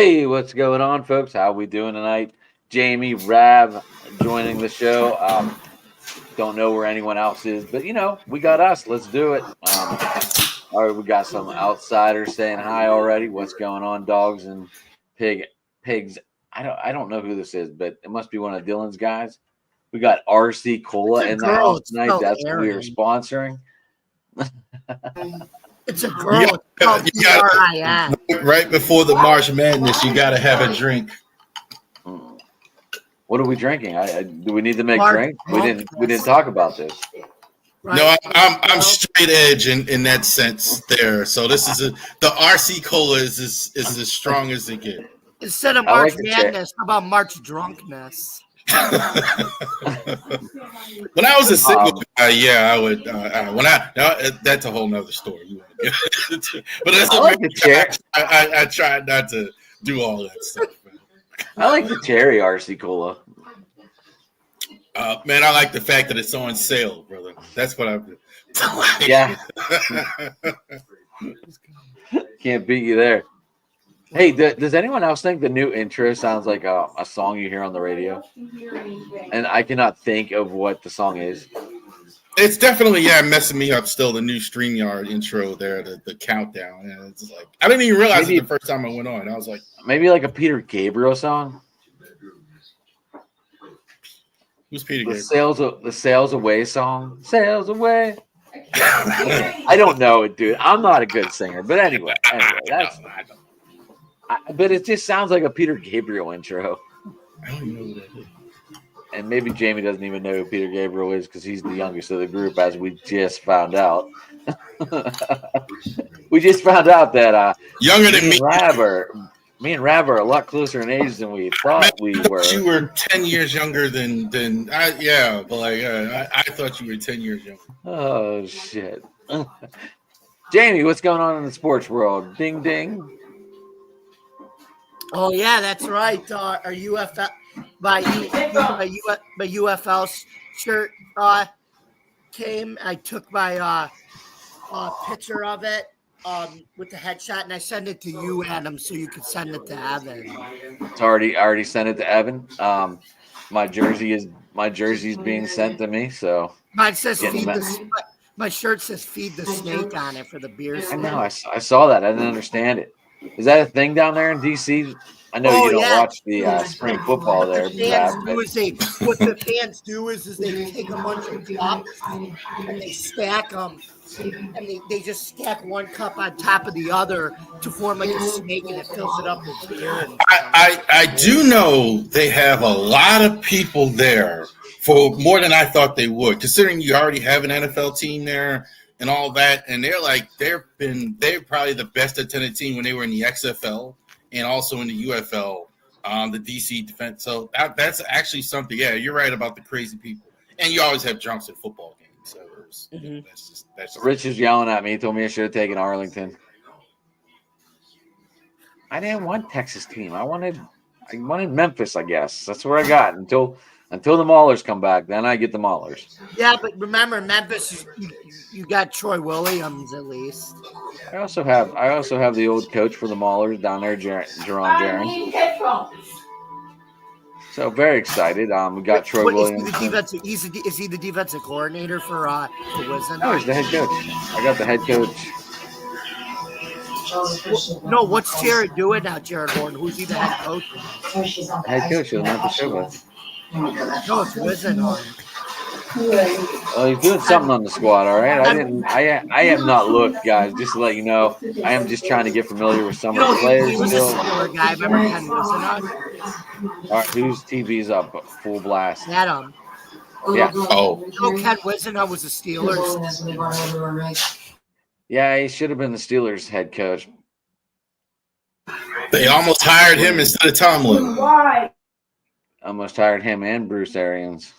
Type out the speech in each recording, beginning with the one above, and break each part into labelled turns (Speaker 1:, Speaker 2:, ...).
Speaker 1: Hey, what's going on, folks? How we doing tonight? Jamie, Rav joining the show. Don't know where anyone else is, but we got us. Let's do it. All right, we got some outsiders saying hi already. What's going on, dogs and pigs? I don't know who this is, but it must be one of Dylan's guys. We got RC
Speaker 2: It's
Speaker 1: Cola
Speaker 2: a
Speaker 1: in the
Speaker 2: girl.
Speaker 1: house
Speaker 2: It's
Speaker 1: tonight.
Speaker 2: spelled
Speaker 1: That's what we are
Speaker 2: Aaron.
Speaker 1: sponsoring.
Speaker 2: It's a girl. It's called
Speaker 3: You gotta-
Speaker 2: B-R-I-N.
Speaker 3: Right before the March Madness, you got to have a drink.
Speaker 1: What are we drinking? Do we need to make
Speaker 2: Mark
Speaker 1: drinks? We didn't
Speaker 2: Drunkness.
Speaker 1: talk about this.
Speaker 2: Right?
Speaker 3: No, I'm straight edge in that sense there. So this is the RC Cola is as strong as it gets.
Speaker 2: Instead of
Speaker 1: I
Speaker 2: March
Speaker 1: like the chair.
Speaker 2: Madness, how about March Drunkness?
Speaker 3: When I was a single guy, yeah, I would. That's a whole nother story. But as
Speaker 1: I
Speaker 3: a
Speaker 1: like the chair.
Speaker 3: I tried not to do all that stuff.
Speaker 1: I like the cherry RC Cola.
Speaker 3: Man, I like the fact that it's on sale, brother. That's what I'm.
Speaker 1: Yeah. Can't beat you there. Hey, does anyone else think the new intro sounds like a song you hear on the radio? And I cannot think of what the song is.
Speaker 3: It's definitely messing me up still. The new StreamYard intro there, the countdown. And it's like I didn't even realize it the first time I went on. I was like,
Speaker 1: maybe like a Peter Gabriel song.
Speaker 3: "Who's Peter Gabriel?"
Speaker 1: The Sails Away song. Sails Away. I don't know it, dude. I'm not a good singer, but anyway, but it just sounds like a Peter Gabriel intro.
Speaker 3: I don't even know who that is.
Speaker 1: And maybe Jamie doesn't even know who Peter Gabriel is because he's the youngest of the group, as we just found out. We just found out that
Speaker 3: younger than me.
Speaker 1: Me and Rav are a lot closer in age than we thought we were.
Speaker 3: You were 10 years younger than I. Yeah, but I thought you were 10 years younger.
Speaker 1: Oh shit, Jamie, what's going on in the sports world? Ding ding.
Speaker 2: Oh yeah, that's right. Our UFL my UFL shirt came. I took my picture of it with the headshot, and I sent it to you, Adam, so you could send it to Evan.
Speaker 1: It's already sent it to Evan. My jersey's being sent to me, so
Speaker 2: Mine says my shirt says "Feed the Snake" on it for the beer.
Speaker 1: I know. I saw that. I didn't understand it. Is that a thing down there in DC? I know you don't watch the spring football there.
Speaker 2: What the fans do is they take a bunch of cups and they stack them, and they just stack one cup on top of the other to form like a snake, and it fills it up with beer.
Speaker 3: I do know they have a lot of people there for more than I thought they would, considering you already have an NFL team there and all that. And they're probably the best attended team when they were in the XFL and also in the UFL, the DC defense. So that's actually something. Yeah, you're right about the crazy people. And you always have drunks at football games. So that's just
Speaker 1: Rich is yelling at me. He told me I should have taken Arlington. I didn't want Texas team. I wanted Memphis, I guess. That's where I got until the Maulers come back. Then I get the Maulers.
Speaker 2: Yeah, but remember, Memphis, you got Troy Williams at least.
Speaker 1: I also have the old coach for the Maulers down there, Jerome Jaron. So very excited. We got Troy Williams.
Speaker 2: Is he the defensive coordinator for Wisdom?
Speaker 1: No, he's the head coach. I got the head coach.
Speaker 2: No, what's Jared doing now, Jared Horn? Who's he the head coach?
Speaker 1: Head coach of the Memphis Showboats.
Speaker 2: No, it's Wisdom.
Speaker 1: Oh, he's doing something on the squad, all right. I have not looked, guys. Just to let you know, I am just trying to get familiar with some of the players.
Speaker 2: He was
Speaker 1: Still.
Speaker 2: a Steeler guy. Remember Ken Wisdom?
Speaker 1: All right, whose TV's up? Full blast.
Speaker 2: Adam.
Speaker 1: Yeah.
Speaker 3: Oh.
Speaker 2: Ken Wisdom was the Steelers.
Speaker 1: Yeah, he should have been the Steelers head coach.
Speaker 3: They almost hired him instead of Tomlin.
Speaker 4: Why?
Speaker 1: Almost hired him and Bruce Arians.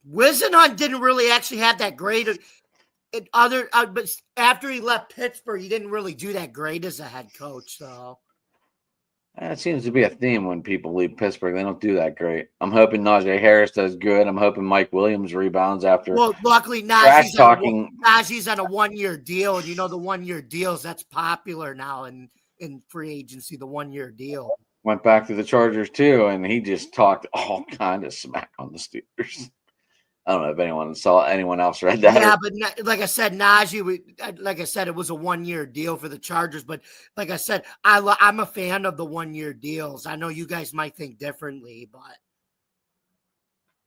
Speaker 2: Wisdom didn't really actually have that great. But after he left Pittsburgh, he didn't really do that great as a head coach. So
Speaker 1: That seems to be a theme when people leave Pittsburgh. They don't do that great. I'm hoping Najee Harris does good. I'm hoping Mike Williams rebounds after.
Speaker 2: Well, luckily Najee's on a 1-year deal, and the 1-year deals that's popular now in in free agency, the 1-year deal.
Speaker 1: Went back to the Chargers too, and he just talked all kind of smack on the Steelers. I don't know if anyone else read that.
Speaker 2: Yeah, but like I said, Najee, like I said, it was a 1-year deal for the Chargers. But like I said, I'm a fan of the 1-year deals. I know you guys might think differently, but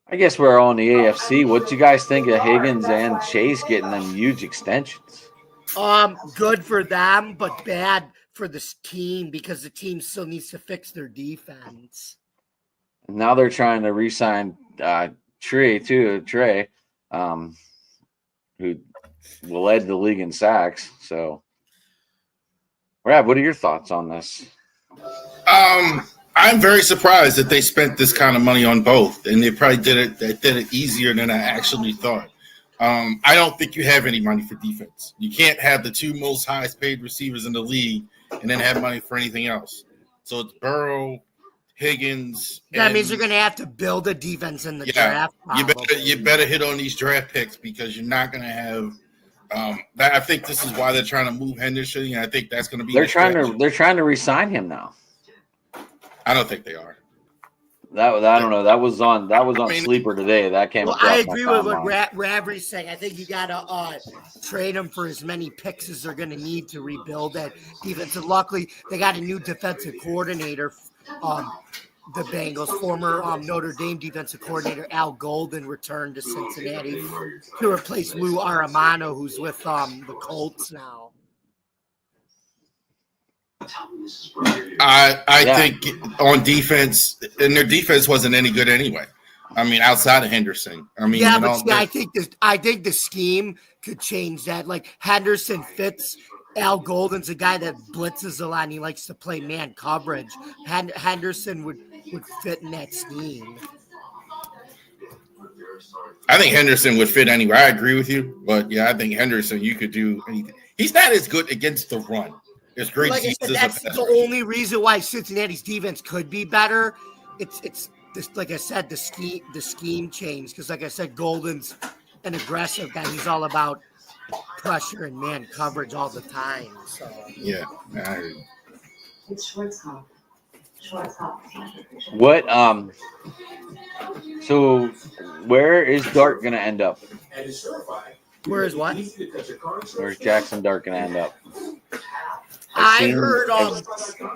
Speaker 1: I guess we're on the AFC. What do you guys think of Higgins and Chase getting them huge extensions?
Speaker 2: good for them, but bad for this team because the team still needs to fix their defense.
Speaker 1: Now they're trying to re-sign Trey, who led the league in sacks. So, Rab, what are your thoughts on this?
Speaker 3: I'm very surprised that they spent this kind of money on both, and they probably did it easier than I actually thought. I don't think you have any money for defense. You can't have the two most highest paid receivers in the league and then have money for anything else. So it's Burrow, Higgins.
Speaker 2: That means you're going to have to build a defense in the draft.
Speaker 3: You better hit on these draft picks because you're not going to have. I think this is why they're trying to move Henderson, and I think that's going to be.
Speaker 1: They're trying to re-sign him now.
Speaker 3: I don't think they are.
Speaker 1: I don't know. That was on Sleeper today. That came.
Speaker 2: Well, I agree with what Ravery's saying. I think you got to trade him for as many picks as they're going to need to rebuild that defense. And luckily, they got a new defensive coordinator. The Bengals, former Notre Dame defensive coordinator Al Golden, returned to Cincinnati to replace Lou Aramano, who's with the Colts now.
Speaker 3: I think on defense, and their defense wasn't any good anyway. I mean, outside of Henderson. I mean,
Speaker 2: yeah, but I think the scheme could change that. Like Henderson fits. Al Golden's a guy that blitzes a lot, and he likes to play man coverage. Henderson would fit in that scheme.
Speaker 3: I think Henderson would fit anywhere. I agree with you, but yeah, I think Henderson, you could do anything. He's not as good against the run. It's great.
Speaker 2: Like I said, that's the only reason why Cincinnati's defense could be better. It's this, like I said, the scheme changed because, like I said, Golden's an aggressive guy. He's all about pressure and man coverage all the time. So
Speaker 3: yeah.
Speaker 4: It's Schwarzkopf.
Speaker 1: What so where is Dart gonna end up?
Speaker 2: Where is what?
Speaker 1: Where's Jackson Dart gonna end up?
Speaker 2: I heard a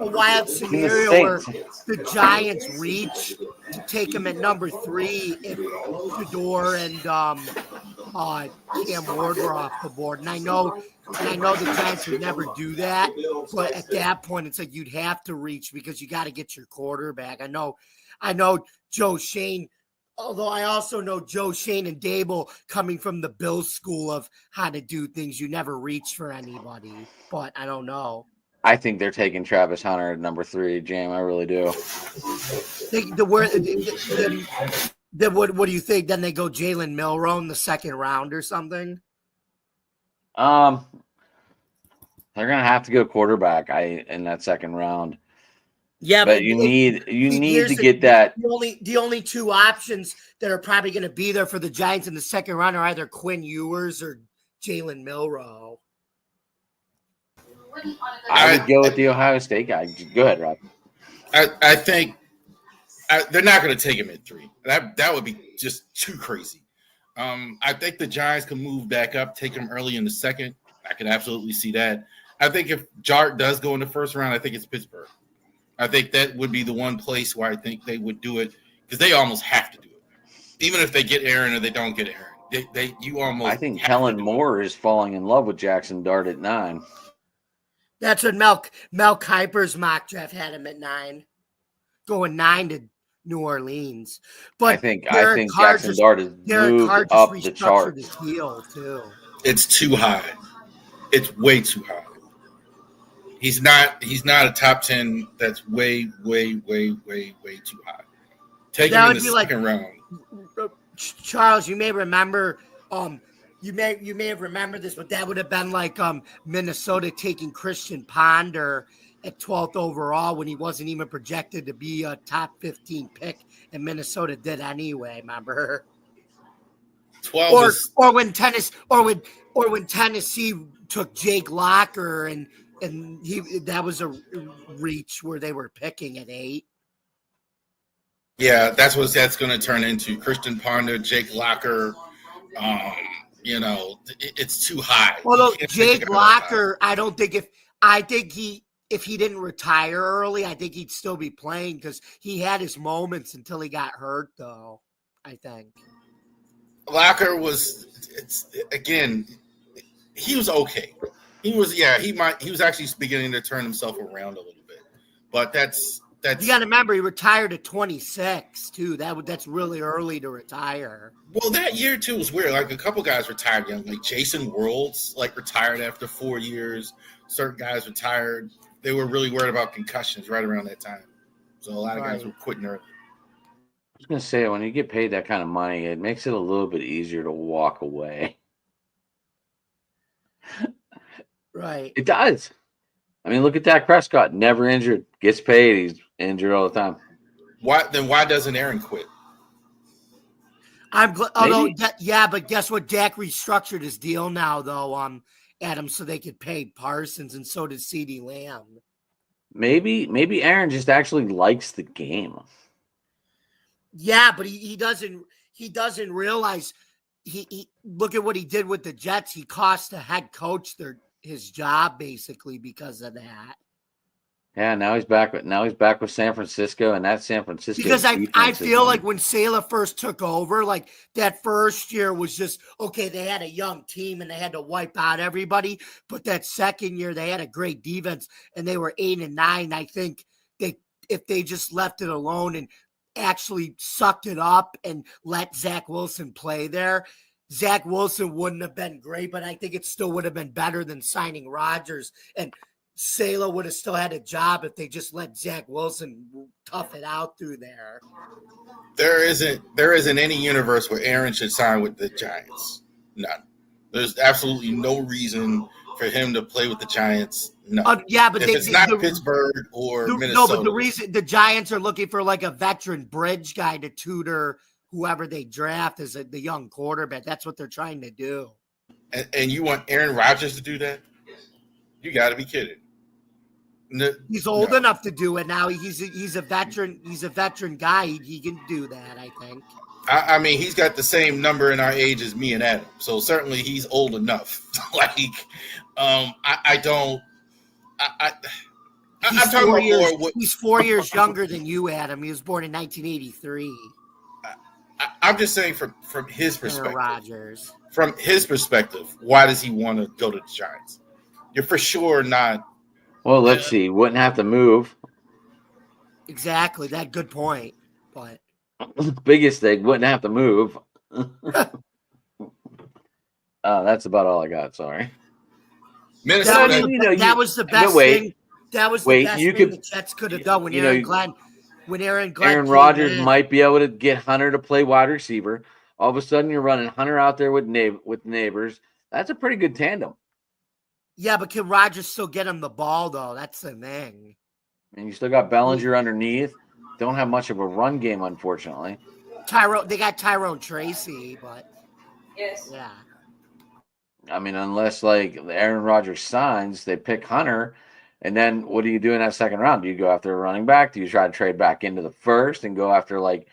Speaker 2: wild scenario where the Giants reach to take him at number 3 if Shador and Cam Ward were off the board. And I know the Giants would never do that, but at that point, it's like you'd have to reach because you got to get your quarterback. I know Joe Shane, although I also know Joe Shane and Dable coming from the Bills school of how to do things. You never reach for anybody, but I don't know.
Speaker 1: I think they're taking Travis Hunter at number 3, Jam. I really do.
Speaker 2: What do you think? Then they go Jalen Milroe in the second round or something?
Speaker 1: They're gonna have to go quarterback in that second round.
Speaker 2: Yeah,
Speaker 1: but you need to get that.
Speaker 2: The only two options that are probably going to be there for the Giants in the second round are either Quinn Ewers or Jalen Milroe.
Speaker 1: I would go with the Ohio State guy. Go ahead, Rob.
Speaker 3: I think they're not going to take him at 3. That would be just too crazy. I think the Giants can move back up, take him early in the second. I could absolutely see that. I think if Jart does go in the first round, I think it's Pittsburgh. I think that would be the one place where I think they would do it because they almost have to do it. Even if they get Aaron or they don't get Aaron, I
Speaker 1: think Kellen Moore is falling in love with Jackson Dart at 9.
Speaker 2: That's what Mel Kiper's mock draft had him at 9, going 9 to New Orleans. But
Speaker 1: I think Jackson Dart has moved up the chart.
Speaker 2: His heel too.
Speaker 3: It's too high. It's way too high. He's not a top 10. That's way too high. Take him in the second round.
Speaker 2: Charles, you may remember. You may have remembered this, but that would have been like Minnesota taking Christian Ponder at 12th overall when he wasn't even projected to be a top 15 pick, and Minnesota did anyway. Remember?
Speaker 3: 12
Speaker 2: or when Tennessee took Jake Locker and and that was a reach where they were picking at 8.
Speaker 3: Yeah, that's what that's going to turn into. Christian Ponder, Jake Locker. It's too high.
Speaker 2: Well,
Speaker 3: You can't take
Speaker 2: Jake
Speaker 3: the guy that high.
Speaker 2: Locker, if he didn't retire early, I think he'd still be playing because he had his moments until he got hurt, though. I think
Speaker 3: Locker he was okay. He was actually beginning to turn himself around a little bit, but that's
Speaker 2: you got to remember he retired at 26 too. That's really early to retire.
Speaker 3: well, that year too was weird. Like a couple guys retired young, like Jason Worlds, retired after 4 years. Certain guys retired. They were really worried about concussions right around that time, so a lot of guys were quitting early.
Speaker 1: I was going to say, when you get paid that kind of money, it makes it a little bit easier to walk away.
Speaker 2: Right.
Speaker 1: It does. I mean, look at Dak Prescott. Never injured. Gets paid. He's injured all the time.
Speaker 3: Why doesn't Aaron quit?
Speaker 2: I'm glad. But guess what? Dak restructured his deal now, though, Adam, so they could pay Parsons, and so did CeeDee Lamb.
Speaker 1: Maybe Aaron just actually likes the game.
Speaker 2: Yeah, but he doesn't realize he look at what he did with the Jets. He cost the head coach his job basically because of that.
Speaker 1: Yeah, now he's back with San Francisco, and that's San Francisco.
Speaker 2: Because I feel like when Saleh first took over, like that first year was just okay. They had a young team and they had to wipe out everybody. But that second year, they had a great defense and they were 8-9. I think if they just left it alone and actually sucked it up and let Zach Wilson play there, Zach Wilson wouldn't have been great. But I think it still would have been better than signing Rodgers, and Saleh would have still had a job if they just let Zach Wilson tough it out through there.
Speaker 3: There isn't any universe where Aaron should sign with the Giants. None. There's absolutely no reason for him to play with the Giants. No.
Speaker 2: But
Speaker 3: if it's not Pittsburgh or Minnesota.
Speaker 2: No, but the reason the Giants are looking for like a veteran bridge guy to tutor whoever they draft as the young quarterback. That's what they're trying to do.
Speaker 3: And you want Aaron Rodgers to do that? You got to be kidding.
Speaker 2: He's old enough to do it now. He's a veteran. He's a veteran guy. He can do that, I think.
Speaker 3: I mean, he's got the same number in our age as me and Adam, so certainly he's old enough. I'm talking about more.
Speaker 2: He's 4 years younger than you, Adam. He was born in 1983.
Speaker 3: I'm just saying from his perspective.
Speaker 2: Rodgers.
Speaker 3: From his perspective, why does he want to go to the Giants? You're for sure not.
Speaker 1: Well, let's see. Wouldn't have to move.
Speaker 2: Exactly. That good point. But
Speaker 1: the biggest thing, wouldn't have to move. That's about all I got. Sorry.
Speaker 3: Minnesota.
Speaker 2: That was the best thing. That was the best thing the Jets could have done when Aaron Glenn.
Speaker 1: Aaron Rodgers might be able to get Hunter to play wide receiver. All of a sudden, you're running Hunter out there with Neighbors. That's a pretty good tandem.
Speaker 2: Yeah, but can Rodgers still get him the ball, though? That's the thing.
Speaker 1: And you still got Bellinger underneath. Don't have much of a run game, unfortunately.
Speaker 2: They got Tyrone Tracy, but
Speaker 4: yes,
Speaker 2: yeah.
Speaker 1: I mean, unless Aaron Rodgers signs, they pick Hunter, and then what do you do in that second round? Do you go after a running back? Do you try to trade back into the first and go after Omaran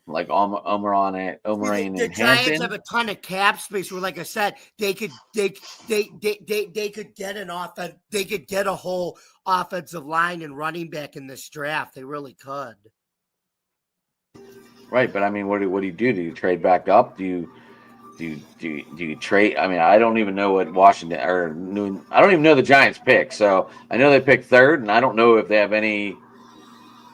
Speaker 1: and
Speaker 2: the Giants
Speaker 1: Hampton?
Speaker 2: have a ton of cap space where, like I said, they could get an offense. They could get a whole offensive line and running back in this draft. They really could.
Speaker 1: Right, but I mean, what do you do? Do you trade back up? Do you trade? I mean, I don't even know what Washington I don't even know the Giants pick. So I know they picked third, and I don't know if they have any.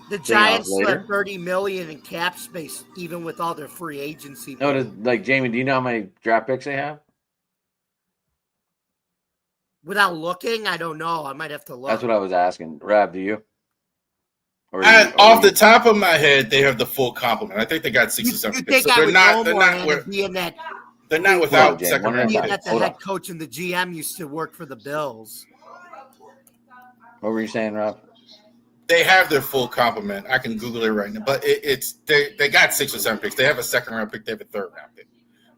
Speaker 2: The Giants have $30 million in cap space, even with all their free agency.
Speaker 1: No, Jamie, do you know how many draft picks they have?
Speaker 2: Without looking, I don't know. I might have to look.
Speaker 1: That's what I was asking. Rav, do you?
Speaker 3: Off the top of my head, they have the full complement. I think they got 6 or 7 picks. So they're not without second round.
Speaker 2: That the head coach and the GM used to work for the Bills.
Speaker 1: What were you saying, Rav?
Speaker 3: They have their full complement. I can Google it right now, but they got 6 or 7 picks. They have a second round pick. They have a third round pick.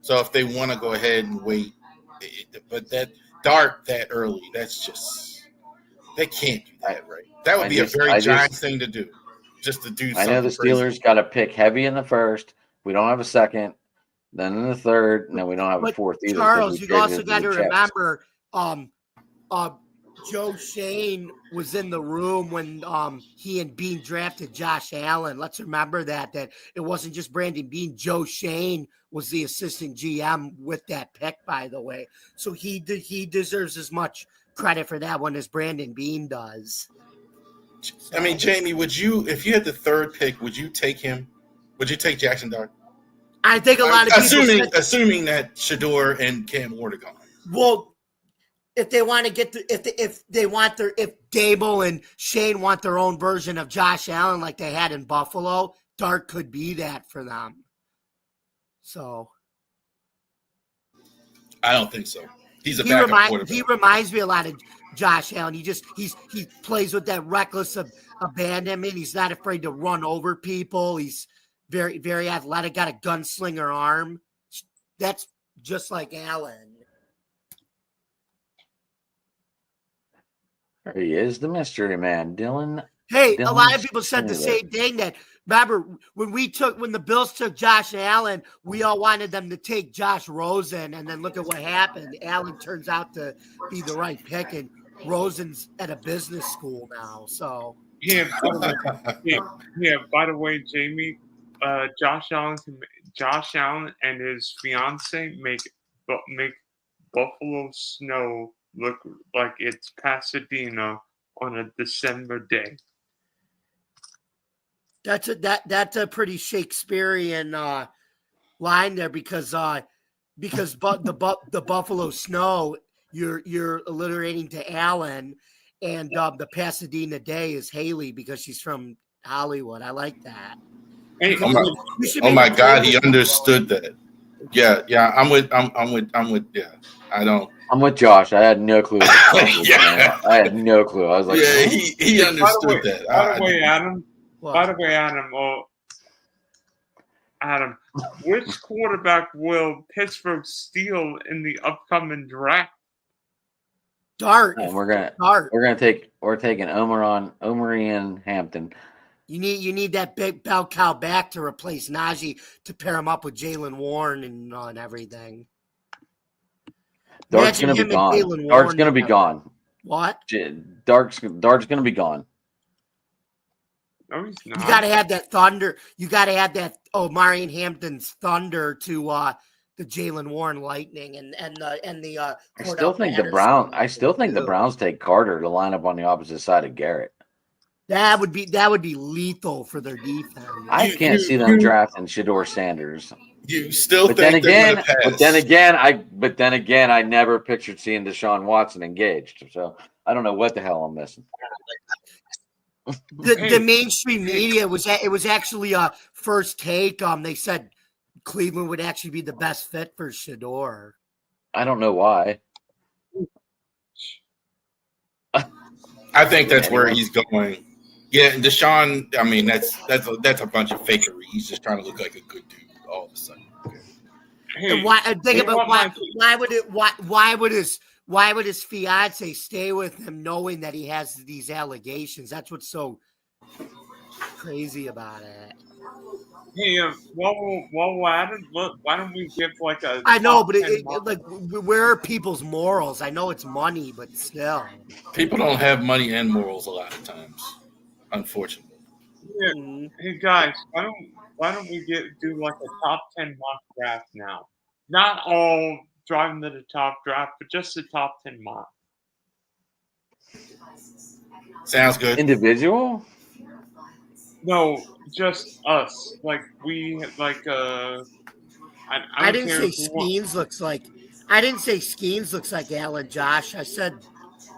Speaker 3: So if they want to go ahead and wait, but Dart that early. That's just they can't do that, right? That would
Speaker 1: I
Speaker 3: be
Speaker 1: just-
Speaker 3: a very
Speaker 1: I
Speaker 3: Giants
Speaker 1: just-
Speaker 3: thing to do, just to do
Speaker 1: I know
Speaker 3: something
Speaker 1: the
Speaker 3: crazy.
Speaker 1: Steelers got to pick heavy in the first. We don't have a second. Then in the third, and then we don't have a
Speaker 2: But
Speaker 1: fourth either. 'cause
Speaker 2: Charles,
Speaker 1: we
Speaker 2: you also
Speaker 1: traded
Speaker 2: got to
Speaker 1: the Jets.
Speaker 2: remember, Joe Shane was in the room when he and Bean drafted Josh Allen. Let's remember that it wasn't just Brandon Bean. Joe Shane was the assistant GM with that pick, by the way. So he deserves as much credit for that one as Brandon Bean does.
Speaker 3: I mean, Jamie, would you, if you had the third pick, would you take him? Would you take Jackson Dart?
Speaker 2: I think a lot of people
Speaker 3: assuming that Shador and Cam Ward are gone.
Speaker 2: Well, if they want to get if Dable and Shane want their own version of Josh Allen like they had in Buffalo, Dart could be that for them. So
Speaker 3: I don't think so. He's a backup quarterback.
Speaker 2: He reminds me a lot of Josh Allen. He plays with that reckless abandonment. He's not afraid to run over people. He's very, very athletic, got a gunslinger arm. That's just like Allen.
Speaker 1: There he is, the mystery man, Dylan.
Speaker 2: Hey,
Speaker 1: Dylan
Speaker 2: a lot of people said the
Speaker 1: Taylor.
Speaker 2: same thing. That remember when the Bills took Josh Allen, we all wanted them to take Josh Rosen, and then look at what happened. Allen turns out to be the right pick, and Rosen's at a business school now. So
Speaker 5: Yeah, by the way, Jamie, Josh Allen and his fiance make Buffalo snow look like it's Pasadena on a December day.
Speaker 2: that's a pretty Shakespearean line there because the Buffalo snow you're alliterating to Allen, and the Pasadena day is Haley because she's from Hollywood. I like that.
Speaker 5: Hey,
Speaker 3: Oh my God, he understood that. Yeah, I'm with. Yeah, I don't.
Speaker 1: I'm with Josh. I had no clue.
Speaker 3: Yeah.
Speaker 1: I had no clue. I was like,
Speaker 3: Yeah, he understood that.
Speaker 5: By the way, Adam, which quarterback will Pittsburgh steal in the upcoming draft?
Speaker 2: Dart.
Speaker 1: we're
Speaker 2: Dart.
Speaker 1: taking Omarian Hampton.
Speaker 2: You need that big bell cow back to replace Najee to pair him up with Jalen Warren and everything.
Speaker 1: Dart's
Speaker 2: Imagine
Speaker 1: gonna be
Speaker 2: him and
Speaker 1: gone.
Speaker 2: Jalen
Speaker 1: Dart's
Speaker 2: Warren
Speaker 1: gonna be
Speaker 2: together.
Speaker 1: gone.
Speaker 2: What?
Speaker 1: Dart's gonna be gone.
Speaker 5: No, he's not.
Speaker 2: You got to have that thunder. You got to have that Marion Hampton's thunder to the Jalen Warren Lightning and the.
Speaker 1: I still think the Browns take Carter to line up on the opposite side of Garrett.
Speaker 2: That would be lethal for their defense.
Speaker 1: I can't see them drafting Shador Sanders.
Speaker 3: You still
Speaker 1: But then
Speaker 3: think they're
Speaker 1: again,
Speaker 3: gonna pass?
Speaker 1: but then again, I never pictured seeing Deshaun Watson engaged. So I don't know what the hell I'm missing.
Speaker 2: The mainstream media was actually a first take. They said Cleveland would actually be the best fit for Shador.
Speaker 1: I don't know why.
Speaker 3: I think that's where he's going. Yeah, and Deshaun. I mean, that's a bunch of fakery. He's just trying to look like a good dude all of a sudden.
Speaker 5: Hey,
Speaker 2: And why would his fiance stay with him knowing that he has these allegations? That's what's so crazy about it.
Speaker 5: Hey, Adam, why don't we give like a?
Speaker 2: I know,
Speaker 5: top
Speaker 2: but
Speaker 5: 10 mark?
Speaker 2: where are people's morals? I know it's money, but still.
Speaker 3: People don't have money and morals a lot of times, unfortunately.
Speaker 5: Yeah.
Speaker 2: Mhm.
Speaker 5: Hey guys, why don't we do like a top 10 mock draft now? Not all driving to the top draft, but just the top 10 mock.
Speaker 3: Sounds good.
Speaker 1: Individual?
Speaker 5: No, just us. Like we like
Speaker 2: I didn't say Skeens looks like. I didn't say Skeens looks like Alan Josh. I said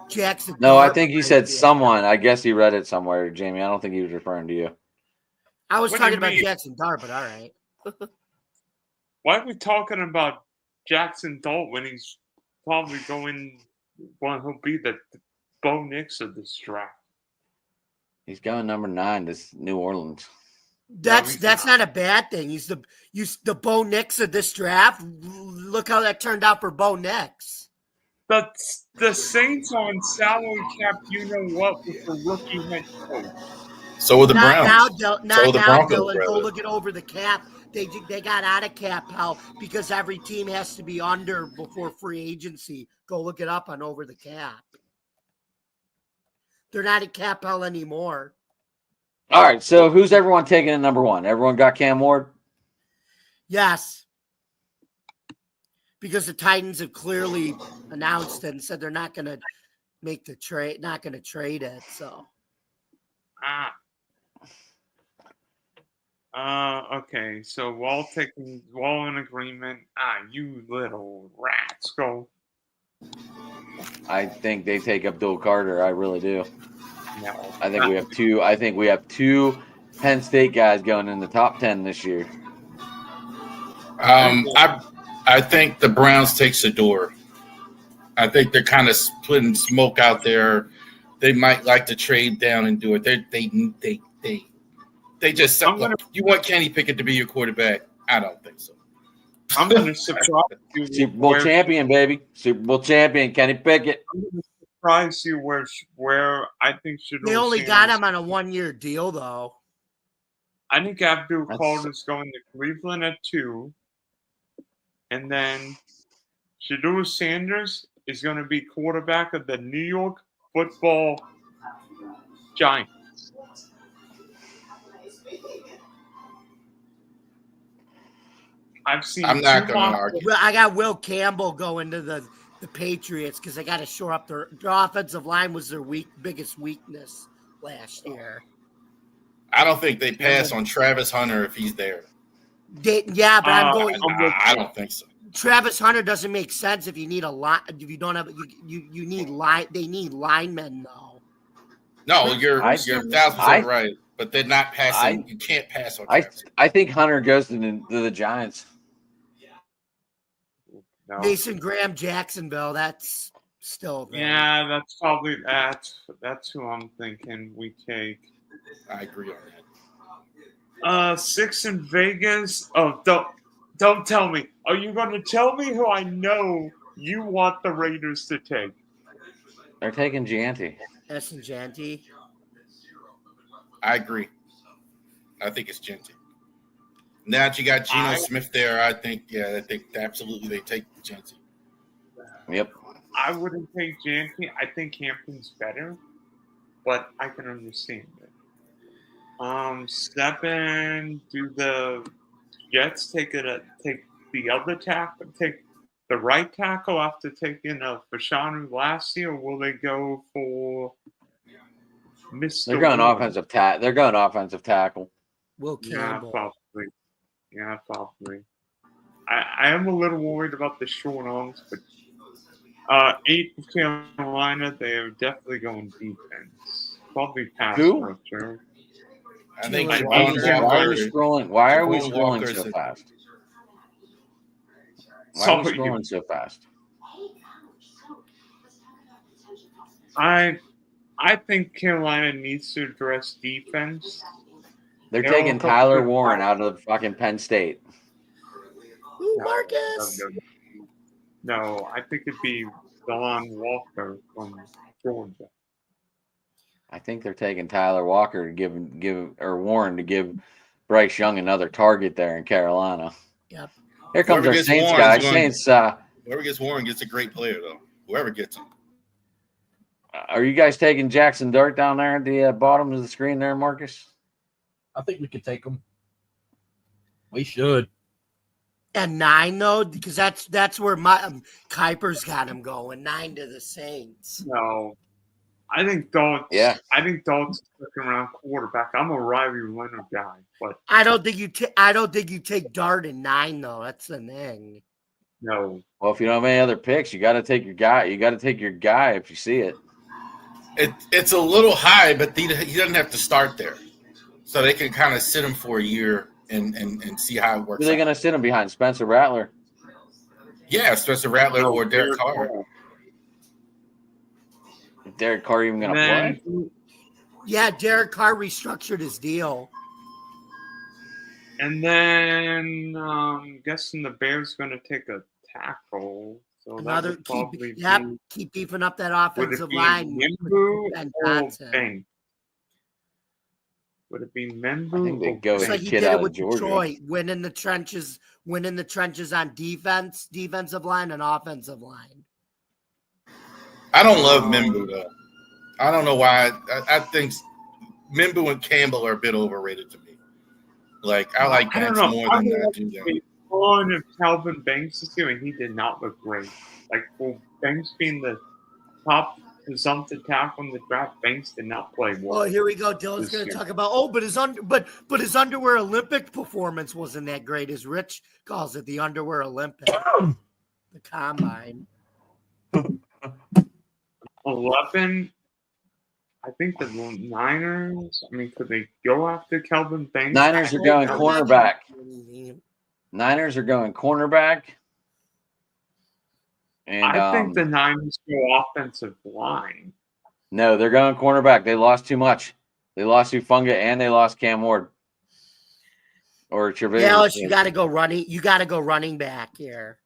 Speaker 2: Jackson.
Speaker 1: No, I
Speaker 2: Dart
Speaker 1: think he
Speaker 2: might
Speaker 1: said
Speaker 2: be.
Speaker 1: someone. I guess he read it somewhere, Jamie. I don't think he was referring to you.
Speaker 2: I was
Speaker 5: What do
Speaker 2: talking
Speaker 5: you
Speaker 2: about
Speaker 5: mean?
Speaker 2: Jackson Dart, but all right.
Speaker 5: Why are we talking about Jackson Dart when he's probably going? Well, he'll be the Bo Nix of this draft.
Speaker 1: He's going number 9 to New Orleans.
Speaker 2: That's not a bad thing. He's the Bo Nix of this draft. Look how that turned out for Bo Nix.
Speaker 5: the Saints on salary cap, you know what, with the rookie head coach.
Speaker 3: So were the
Speaker 2: Not now,
Speaker 3: Browns.
Speaker 2: Dylan.
Speaker 3: So
Speaker 2: Not
Speaker 3: the
Speaker 2: now,
Speaker 3: Broncos,
Speaker 2: Dylan. Go
Speaker 3: rather.
Speaker 2: look it over the cap. They got out of cap hell because every team has to be under before free agency. Go look it up on over the cap. They're not at cap hell anymore.
Speaker 1: All right. So who's everyone taking at number one? Everyone got Cam Ward?
Speaker 2: Yes. Because the Titans have clearly announced it and said they're not going to make the trade, not going to trade it. So,
Speaker 5: Okay. So while in agreement, you little rats, go.
Speaker 1: I think they take Abdul Carter. I really do.
Speaker 5: No,
Speaker 1: I think we have two. I think we have two Penn State guys going in the top 10 this year.
Speaker 3: I think the Browns take Shedeur. I think they're kind of splitting smoke out there. They might like to trade down and do it. They just you want Kenny Pickett to be your quarterback? I don't think so.
Speaker 5: I'm going to surprise you.
Speaker 1: Super Bowl champion, baby. Super Bowl champion, Kenny Pickett.
Speaker 5: I'm going to surprise you where I think Shedeur
Speaker 2: they only got
Speaker 5: Sanders-
Speaker 2: him on a 1-year deal, though.
Speaker 5: I think Abdul
Speaker 1: That's-
Speaker 5: Carter's going to Cleveland at 2. And then Shedeur Sanders is going to be quarterback of the New York Football Giants. I've seen.
Speaker 3: I'm not
Speaker 5: two
Speaker 3: going to
Speaker 5: mock-
Speaker 3: argue.
Speaker 2: Well, I got Will Campbell going to the Patriots because they got to shore up their offensive line was their biggest weakness last year.
Speaker 3: I don't think they pass on Travis Hunter if he's there.
Speaker 2: Yeah, but I'm going.
Speaker 3: I don't think so.
Speaker 2: Travis Hunter doesn't make sense if you need a lot. If you don't have, you need line. They need linemen though.
Speaker 3: No, you're
Speaker 1: I-
Speaker 3: 1,000% right. But they're not passing. You can't pass on Travis.
Speaker 1: I think Hunter goes to the Giants.
Speaker 5: No.
Speaker 2: Mason Graham, Jacksonville. That's still there.
Speaker 5: Yeah, that's probably that's who I'm thinking we take.
Speaker 3: I agree on that.
Speaker 5: 6 in Vegas. Oh, don't tell me. Are you going to tell me who I know you want the Raiders to take?
Speaker 1: They're taking Gianti.
Speaker 2: Essen Janty.
Speaker 3: I agree. I think it's Genty. Now that you got Geno Smith there, I think absolutely they take Genty.
Speaker 1: Yep.
Speaker 5: I wouldn't take Janty. I think Hampton's better, but I can understand it. 7, do the Jets take the other tackle, take the right tackle after taking Fashanu last year, or will they go for Mr.
Speaker 1: They're going
Speaker 5: Will?
Speaker 1: offensive tackle. They're going offensive tackle.
Speaker 2: Will
Speaker 5: Yeah,
Speaker 2: Campbell.
Speaker 5: probably. Yeah, probably. I am a little worried about the short arms, but 8 for Carolina, they are definitely going defense. Probably pass
Speaker 1: Who?
Speaker 5: rusher.
Speaker 3: I think
Speaker 2: Why
Speaker 1: Why are
Speaker 3: Javon
Speaker 1: you
Speaker 3: Walker.
Speaker 1: scrolling? Why are we
Speaker 3: Javon
Speaker 1: scrolling
Speaker 3: Walker's
Speaker 1: so
Speaker 3: a-
Speaker 1: fast? Why are we
Speaker 5: Sorry,
Speaker 1: scrolling so fast?
Speaker 5: I think Carolina needs to address defense.
Speaker 1: They're
Speaker 5: They're
Speaker 1: taking
Speaker 5: all
Speaker 1: Tyler
Speaker 5: coming-
Speaker 1: Warren out of fucking Penn State.
Speaker 2: Ooh,
Speaker 5: No,
Speaker 2: Marcus.
Speaker 5: No, I think it'd be Delon Walker from Georgia.
Speaker 1: I think they're taking Tyler Walker to give Warren to give Bryce Young another target there in Carolina.
Speaker 2: Yep.
Speaker 1: Here comes
Speaker 3: Whoever
Speaker 1: our
Speaker 3: gets
Speaker 1: Saints
Speaker 3: Warren
Speaker 1: guy.
Speaker 3: is going-
Speaker 1: Saints,
Speaker 3: Whoever gets Warren gets a great player, though. Whoever gets him.
Speaker 1: are you guys taking Jackson Dart down there at the bottom of the screen there, Marcus?
Speaker 6: I think we could take them. We should.
Speaker 2: And 9 though, because that's where my Kuiper's got him going. 9 to the Saints.
Speaker 5: No, I think Dalt's.
Speaker 1: Yeah.
Speaker 5: I think Dalt's second round quarterback. I'm a Riley Leonard guy, but
Speaker 2: I don't think you take Dart in 9 though. That's the thing.
Speaker 5: no.
Speaker 1: Well, if you don't have any other picks, you got to take your guy. You got to take your guy if you see it.
Speaker 3: It's a little high, but he doesn't have to start there. So they can kind of sit him for a year and see how it works.
Speaker 1: Who are they
Speaker 3: out.
Speaker 1: going to sit him behind? Spencer Rattler.
Speaker 3: Yeah, Spencer Rattler or Derek Carr.
Speaker 1: Is Derek Carr even going to
Speaker 5: And
Speaker 1: play?
Speaker 5: then,
Speaker 2: Yeah, Derek Carr restructured his deal.
Speaker 5: and then guessing the Bears going to take a tackle. So that
Speaker 2: Another
Speaker 5: would probably
Speaker 2: keep beefing up that
Speaker 5: would
Speaker 2: offensive
Speaker 5: it be
Speaker 2: line.
Speaker 5: Membu
Speaker 2: Ben
Speaker 5: or
Speaker 2: Johnson.
Speaker 5: Bang? Would it be Membu
Speaker 1: I think they
Speaker 5: or
Speaker 1: go
Speaker 2: Just
Speaker 1: with
Speaker 5: Bang?
Speaker 2: like
Speaker 1: the
Speaker 2: he
Speaker 1: kid
Speaker 2: did
Speaker 1: out
Speaker 2: it
Speaker 1: of
Speaker 2: with
Speaker 1: Georgia.
Speaker 2: Detroit, winning the trenches on defensive line and offensive line.
Speaker 3: I don't love Mimbu though. I don't know why. I think Mimbu and Campbell are a bit overrated to me. Like I like
Speaker 5: I don't
Speaker 3: Banks
Speaker 5: know.
Speaker 3: more
Speaker 5: I
Speaker 3: than I
Speaker 5: would
Speaker 3: do them.
Speaker 5: be fun if Calvin Banks is here, and he did not look great. Like for Banks being the top presumptive tackle in the draft, Banks did not play well.
Speaker 2: Oh, here we go. Dylan's
Speaker 5: This
Speaker 2: going to
Speaker 5: year.
Speaker 2: talk about but his underwear Olympic performance wasn't that great, as Rich calls it, the underwear Olympic, the combine.
Speaker 5: 11. I think the Niners. I mean, could they go after Calvin Banks?
Speaker 1: Niners are going
Speaker 5: I-
Speaker 1: cornerback. Niners are going cornerback. And
Speaker 5: I think the Niners go offensive line.
Speaker 1: no, they're going cornerback. They lost too much. They lost Ufunga and they lost Cam Ward. Or Trevor.
Speaker 2: Dallas, you got to go running. You got to go running back here.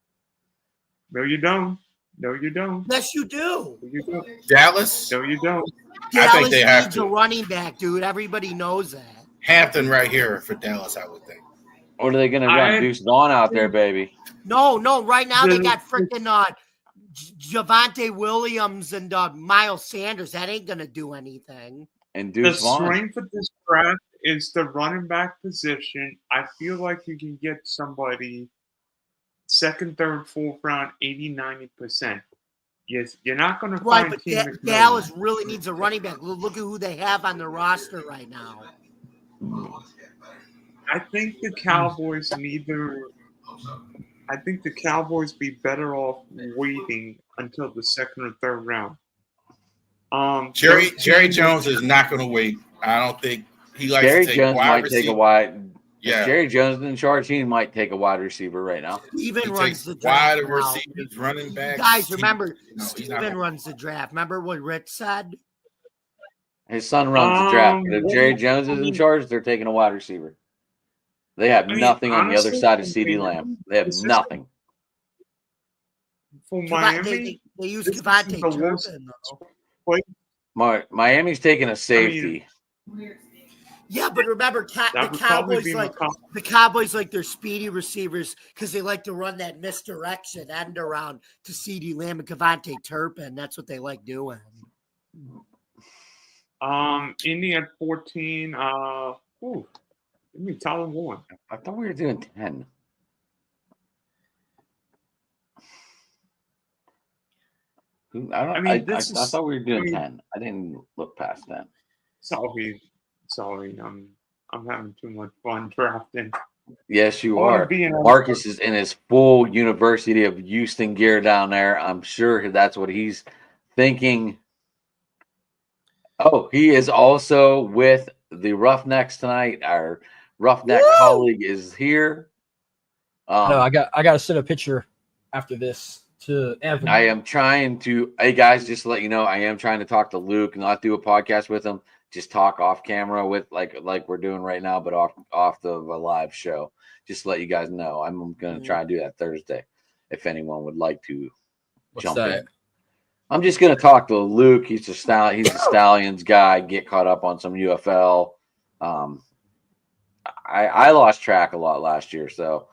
Speaker 5: No, you don't. No, you don't.
Speaker 2: Yes, you do.
Speaker 5: No, you don't.
Speaker 3: Dallas,
Speaker 5: No, you don't.
Speaker 3: I think
Speaker 2: Dallas
Speaker 3: they have
Speaker 2: needs
Speaker 3: to.
Speaker 2: a running back, dude. Everybody knows that.
Speaker 3: Hampton right here for Dallas, I would think.
Speaker 1: What are they going to run?
Speaker 5: I-
Speaker 1: Deuce Vaughn out there, baby.
Speaker 2: No. Right now they
Speaker 5: The-
Speaker 2: got freaking Javante Williams and Miles Sanders. That ain't gonna do anything.
Speaker 1: And
Speaker 5: The
Speaker 1: Deuce Vaughn.
Speaker 5: strength of this draft is the running back position. I feel like you can get somebody second, third, fourth round, 80, 90%. Yes, you're not going to
Speaker 2: Right,
Speaker 5: find
Speaker 2: but
Speaker 5: Team McMillan.
Speaker 2: Dallas really needs a running back. Look at who they have on their roster right now.
Speaker 5: I think the Cowboys I think the Cowboys be better off waiting until the second or third round.
Speaker 3: Jerry Jones is not going to wait. I don't think he likes
Speaker 1: Jerry
Speaker 3: to take
Speaker 1: Jones
Speaker 3: wide
Speaker 1: might
Speaker 3: receiver.
Speaker 1: take a wide.
Speaker 3: Yeah,
Speaker 1: If Jerry Jones is in charge, he might take a wide receiver right now.
Speaker 2: Steven
Speaker 3: he
Speaker 2: runs
Speaker 3: takes
Speaker 2: the
Speaker 3: wide
Speaker 2: draft. now.
Speaker 3: receivers, running backs.
Speaker 2: Guys, remember,
Speaker 3: he's not
Speaker 2: Steven
Speaker 3: gonna-
Speaker 2: runs the draft. Remember what Rich said?
Speaker 1: His son runs the draft. But if Jerry Jones is in charge, they're taking a wide receiver. They have nothing on the other
Speaker 5: honestly,
Speaker 1: side of CeeDee Lamb. They have
Speaker 5: this is-
Speaker 1: nothing.
Speaker 5: For
Speaker 2: They
Speaker 5: Miami,
Speaker 2: use
Speaker 5: this is
Speaker 2: Javante
Speaker 5: the worst-
Speaker 2: Turpin, though.
Speaker 1: Miami's taking a safety.
Speaker 2: Yeah, but remember,
Speaker 5: that
Speaker 2: the
Speaker 5: would probably
Speaker 2: Cowboys
Speaker 5: be
Speaker 2: like their speedy receivers because they like to run that misdirection end around to CeeDee Lamb and Javante Turpin. That's what they like doing.
Speaker 5: Indy at 14. Give me Tyler Warren.
Speaker 1: I thought we were doing 10. I thought we were doing 10. I didn't look past that.
Speaker 5: Sorry. I'm having too much fun drafting.
Speaker 1: Yes, you
Speaker 5: I wanna
Speaker 1: are.
Speaker 5: be in a-
Speaker 1: Marcus is in his full University of Houston gear down there. I'm sure that's what he's thinking. Oh, he is also with the Roughnecks tonight. Our Roughneck colleague is here.
Speaker 6: No, I got to send a picture after this to Evan.
Speaker 1: I am trying to, hey guys, just to let you know, I am trying to talk to Luke, not do a podcast with him, just talk off camera with like we're doing right now, but off the live show. Just to let you guys know, I'm going to try and do that Thursday. If anyone would like to jump in, I'm just going to talk to Luke. He's a Stallions guy. Get caught up on some UFL. I lost track a lot last year, so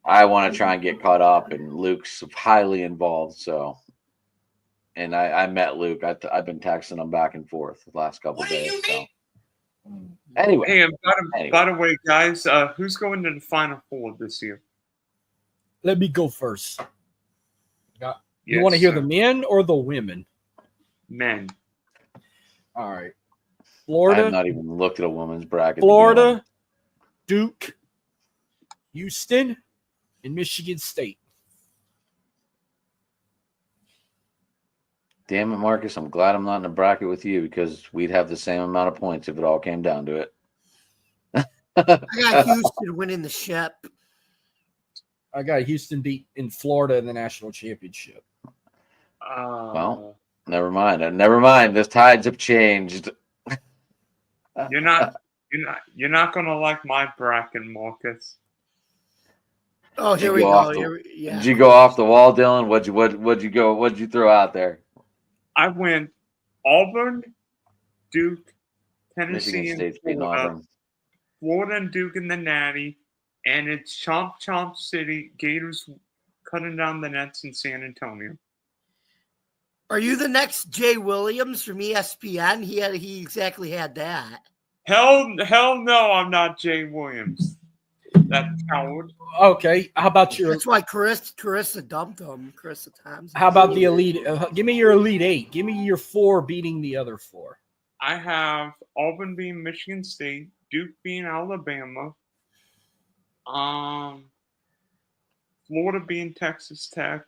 Speaker 1: I want to try and get caught up, and Luke's highly involved. So, and I met Luke. I've been texting him back and forth the last couple of days. So, anyway,
Speaker 5: Hey, by the way, guys, who's going to the Final Four this year?
Speaker 6: Let me go first. You
Speaker 5: Yes,
Speaker 6: want to hear
Speaker 5: sir.
Speaker 6: the men or the women?
Speaker 5: Men?
Speaker 6: All right.
Speaker 1: I have
Speaker 6: Florida,
Speaker 1: not even looked at a woman's bracket. to be
Speaker 6: Florida,
Speaker 1: honest.
Speaker 6: Duke, Houston, and Michigan State.
Speaker 1: Damn it, Marcus! I'm glad I'm not in a bracket with you because we'd have the same amount of points if it all came down to it.
Speaker 2: I got Houston winning the ship.
Speaker 6: I got Houston beat in Florida in the national championship.
Speaker 5: Well,
Speaker 1: Never mind. Never mind. The tides have changed.
Speaker 5: you're not gonna like my bracket, Marcus.
Speaker 2: Oh,
Speaker 1: Did
Speaker 2: here
Speaker 1: you
Speaker 2: we
Speaker 1: go
Speaker 2: go.
Speaker 1: off the-
Speaker 2: Yeah.
Speaker 1: Did you go off the wall, Dylan? What'd you throw out there?
Speaker 5: I went Auburn, Duke, Tennessee,
Speaker 1: Michigan
Speaker 5: and
Speaker 1: State's beating
Speaker 5: Florida.
Speaker 1: Auburn.
Speaker 5: Florida and Duke in the Natty, and it's Chomp City. Gators cutting down the nets in San Antonio.
Speaker 2: Are you the next Jay Williams from ESPN? He exactly had that.
Speaker 5: Hell no, I'm not Jay Williams. That coward.
Speaker 6: Okay, how about your?
Speaker 2: That's why Carissa dumped him. Carissa Thompson.
Speaker 6: How about the elite? Give me your elite 8. Give me your 4 beating the other 4.
Speaker 5: I have Auburn being Michigan State, Duke being Alabama, Florida being Texas Tech,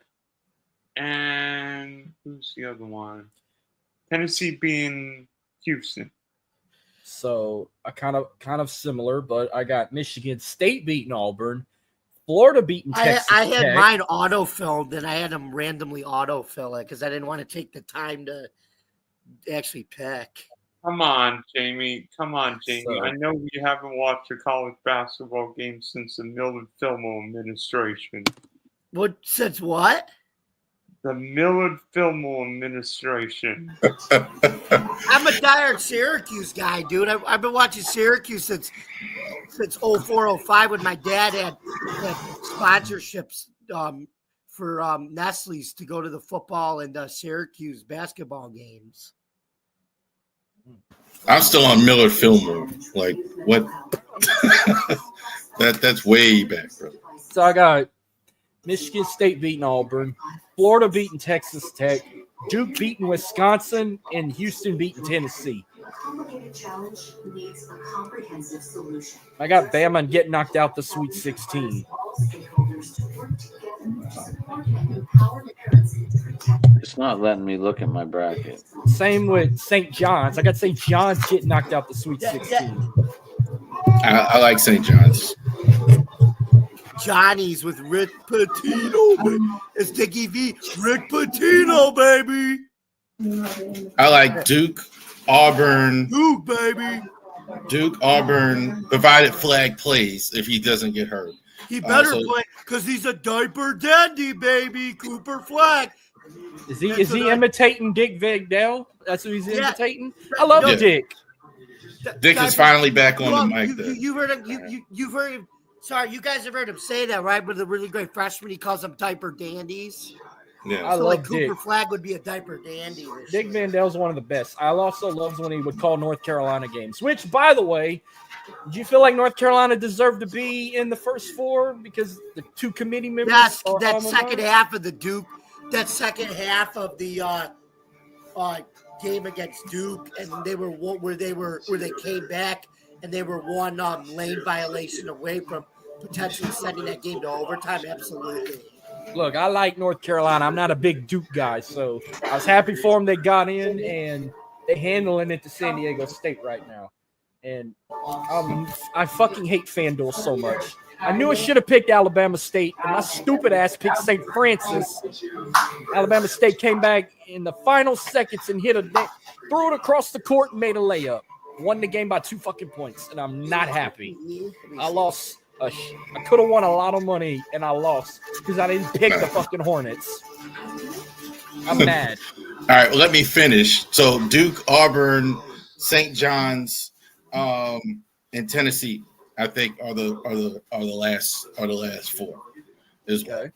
Speaker 5: and who's the other one? Tennessee being Houston.
Speaker 6: So I kind of similar, but I got Michigan State beating Auburn, Florida beating Texas
Speaker 2: I had
Speaker 6: Tech.
Speaker 2: mine auto-filled, and I had them randomly auto-fill it because I didn't want to take the time to actually pick.
Speaker 5: Come on, Jamie.
Speaker 6: So-
Speaker 5: I know you haven't watched a college basketball game since the Millard Fillmore administration.
Speaker 2: Since what?
Speaker 5: The Millard Fillmore administration.
Speaker 2: I'm a diehard Syracuse guy, dude. I've been watching Syracuse since 0405 when my dad had sponsorships for Nestle's to go to the football and Syracuse basketball games.
Speaker 3: I'm still on Millard Fillmore. Like what? That's way back, bro.
Speaker 6: So I got Michigan State beating Auburn, Florida beating Texas Tech, Duke beating Wisconsin, and Houston beating Tennessee. I got Bama getting knocked out the Sweet 16.
Speaker 1: It's not letting me look at my bracket.
Speaker 6: Same with St. John's. I got St. John's getting knocked out the Sweet 16.
Speaker 3: I like St. John's.
Speaker 2: Johnny's with Rick Pitino, baby. It's Dickie V. Rick Pitino, baby.
Speaker 3: I like Duke, Auburn,
Speaker 2: Duke, baby.
Speaker 3: Duke, Auburn, provided Flag plays if he doesn't get hurt.
Speaker 2: He better
Speaker 3: so-
Speaker 2: play because he's a diaper dandy, baby. Cooper Flag.
Speaker 6: Is he
Speaker 2: That's what I-
Speaker 6: imitating Dick Vigdale? That's who he's
Speaker 2: Yeah.
Speaker 6: imitating? I love
Speaker 3: Yeah.
Speaker 6: Dick.
Speaker 3: Dick is finally back on the mic.
Speaker 2: You've heard him. You've heard him. Sorry, you guys have heard him say that, right? With the really great freshman, he calls them diaper dandies.
Speaker 3: Yeah.
Speaker 6: I
Speaker 2: So,
Speaker 6: love
Speaker 2: like, Cooper
Speaker 6: Dick.
Speaker 2: Flag would be a diaper dandy. this
Speaker 6: Dick
Speaker 2: year.
Speaker 6: Vandale's one of the best. I also loved when he would call North Carolina games, which, by the way, do you feel like North Carolina deserved to be in the first 4 because the 2 committee members?
Speaker 2: Yes,
Speaker 6: are
Speaker 2: that
Speaker 6: alma
Speaker 2: second
Speaker 6: mater?
Speaker 2: half of the Duke, that second half of the game against Duke, and they were where they came back and they were one lane violation away from potentially sending that game to overtime. Absolutely.
Speaker 6: Look, I like North Carolina. I'm not a big Duke guy, so I was happy for them. They got in, and they're handling it to San Diego State right now. And I fucking hate FanDuel so much. I knew I should have picked Alabama State, and my stupid ass picked St. Francis. Alabama State came back in the final seconds and threw it across the court and made a layup. Won the game by 2 fucking points, and I'm not happy. I lost. I could have won a lot of money, and I lost because I didn't pick the fucking Hornets. I'm mad.
Speaker 3: All right, well, let me finish. So Duke, Auburn, St. John's, and Tennessee, I think are the last 4 as well.
Speaker 6: Okay.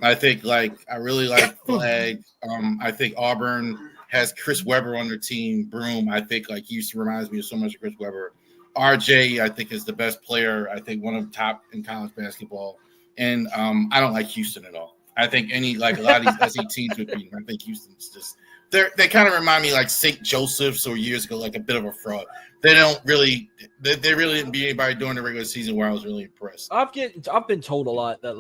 Speaker 3: I think I really like Flag. I think Auburn has Chris Webber on their team. Broom, I think Houston reminds me of so much of Chris Webber. RJ, I think, is the best player. I think one of the top in college basketball. And I don't like Houston at all. I think a lot of these SEC teams would beat them. I think Houston's just they kind of remind me like St. Joseph's or years ago, like a bit of a fraud. They don't really they really didn't beat anybody during the regular season where I was really impressed.
Speaker 6: I've been told a lot that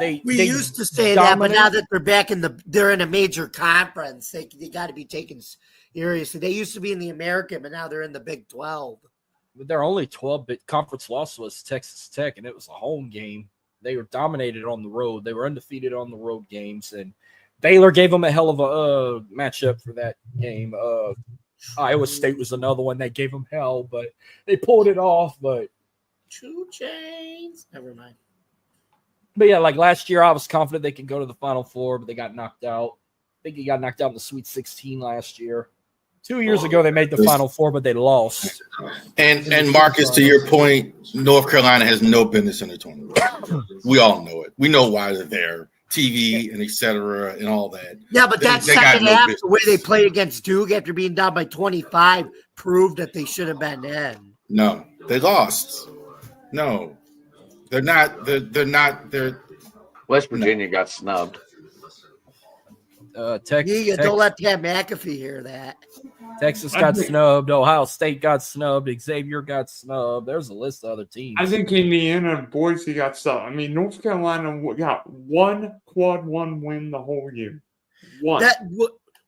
Speaker 6: they
Speaker 2: used to say that, but
Speaker 6: dominate.
Speaker 2: now that they're in a major conference, they got to be taken seriously. They used to be in the American, but now they're in the Big 12.
Speaker 6: Their only 12-bit conference loss was Texas Tech, and it was a home game. They were dominated on the road. They were undefeated on the road games, and Baylor gave them a hell of a matchup for that game. Iowa State was another one that gave them hell, but they pulled it off. But
Speaker 2: 2 Chainz. Never mind.
Speaker 6: But yeah, like last year, I was confident they could go to the Final Four, but they got knocked out. I think he got knocked out in the Sweet 16 last year. 2 years ago, they made the Final Four, but they lost.
Speaker 3: And Marcus, to your point, North Carolina has no business in the tournament. We all know it. We know why they're there. TV and etc. and all that.
Speaker 2: Yeah, but that
Speaker 3: They got
Speaker 2: second
Speaker 3: no
Speaker 2: half,
Speaker 3: business.
Speaker 2: the way they played against Duke after being down by 25, proved that they should have been in.
Speaker 3: No, they lost. No, they're not. They're not. They're
Speaker 1: West Virginia got snubbed.
Speaker 2: Don't let Pat McAfee hear that.
Speaker 6: Texas got snubbed. Ohio State got snubbed. Xavier got snubbed. There's a list of other teams.
Speaker 5: I think Indiana and Boise got stuff. I mean, North Carolina got one quad one win the whole year. One.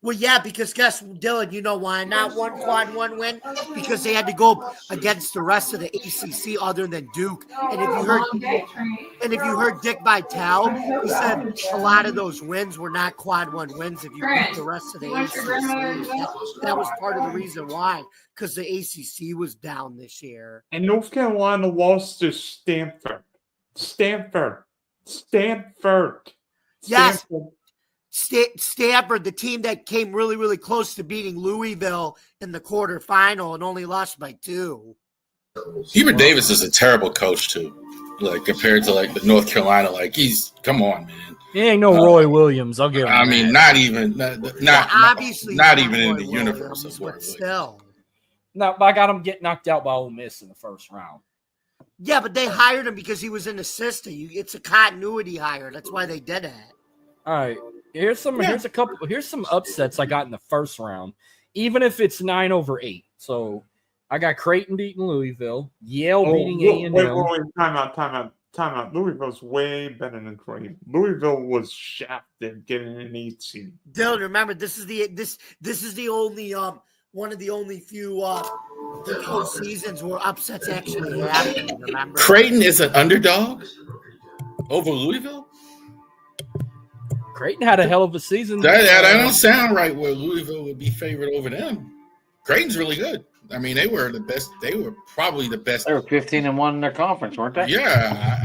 Speaker 2: Well, yeah, because guess, Dylan, you know why not one quad one win? Because they had to go against the rest of the ACC other than Duke. And if you heard Dick Vitale, he said a lot of those wins were not quad one wins. If you beat the rest of the ACC, that was part of the reason why. Because the ACC was down this year.
Speaker 5: And North Carolina lost to Stanford.
Speaker 2: Yes. Stanford, the team that came really, really close to beating Louisville in the quarterfinal and only lost by 2.
Speaker 3: Hubert Davis is a terrible coach too. Like compared to like the North Carolina, like come on, man.
Speaker 6: He ain't no Roy Williams. I'll give him.
Speaker 3: I mean, not even
Speaker 2: obviously
Speaker 3: not
Speaker 2: not
Speaker 3: even in
Speaker 2: Roy
Speaker 3: the universe
Speaker 2: Williams,
Speaker 3: of Roy
Speaker 2: but
Speaker 3: Williams.
Speaker 2: still.
Speaker 6: No, but I got him get knocked out by Ole Miss in the first round.
Speaker 2: Yeah, but they hired him because he was an assistant. It's a continuity hire. That's why they did it.
Speaker 6: All right. Here's some upsets I got in the first round, even if it's 9-8. So I got Creighton beating Louisville, Yale beating A&M.
Speaker 5: Wait, time out. Louisville's way better than Creighton. Louisville was shafted getting an 8 seed.
Speaker 2: Dylan, remember this is the only one of the only few seasons where upsets actually happen. Remember,
Speaker 3: Creighton is an underdog over Louisville.
Speaker 6: Creighton had a hell of a season.
Speaker 3: That don't sound right. Where Louisville would be favored over them. Creighton's really good. I mean, they were the best. They were probably the best.
Speaker 1: They were 15-1 in their conference, weren't they?
Speaker 3: Yeah.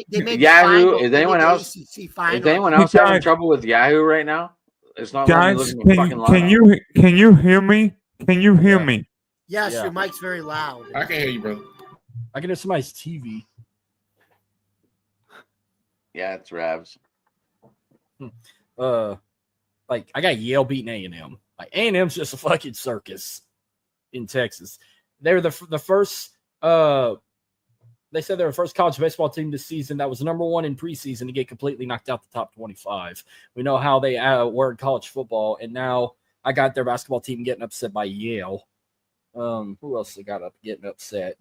Speaker 2: they made
Speaker 1: Yahoo.
Speaker 2: The
Speaker 1: Is anyone else? Is anyone else having trouble with Yahoo right now? It's not.
Speaker 5: Guys, can you hear me? Can you hear me?
Speaker 2: Yes, your mic's very loud.
Speaker 3: I can hear you, brother.
Speaker 6: I can hear somebody's TV.
Speaker 1: Yeah, it's Ravs.
Speaker 6: Like I got Yale beating A&M. Like A&M's just a fucking circus in Texas. They were the first. They said they're the first college baseball team this season that was number 1 in preseason to get completely knocked out the top 25. We know how they were in college football, and now I got their basketball team getting upset by Yale. Who else they got getting upset?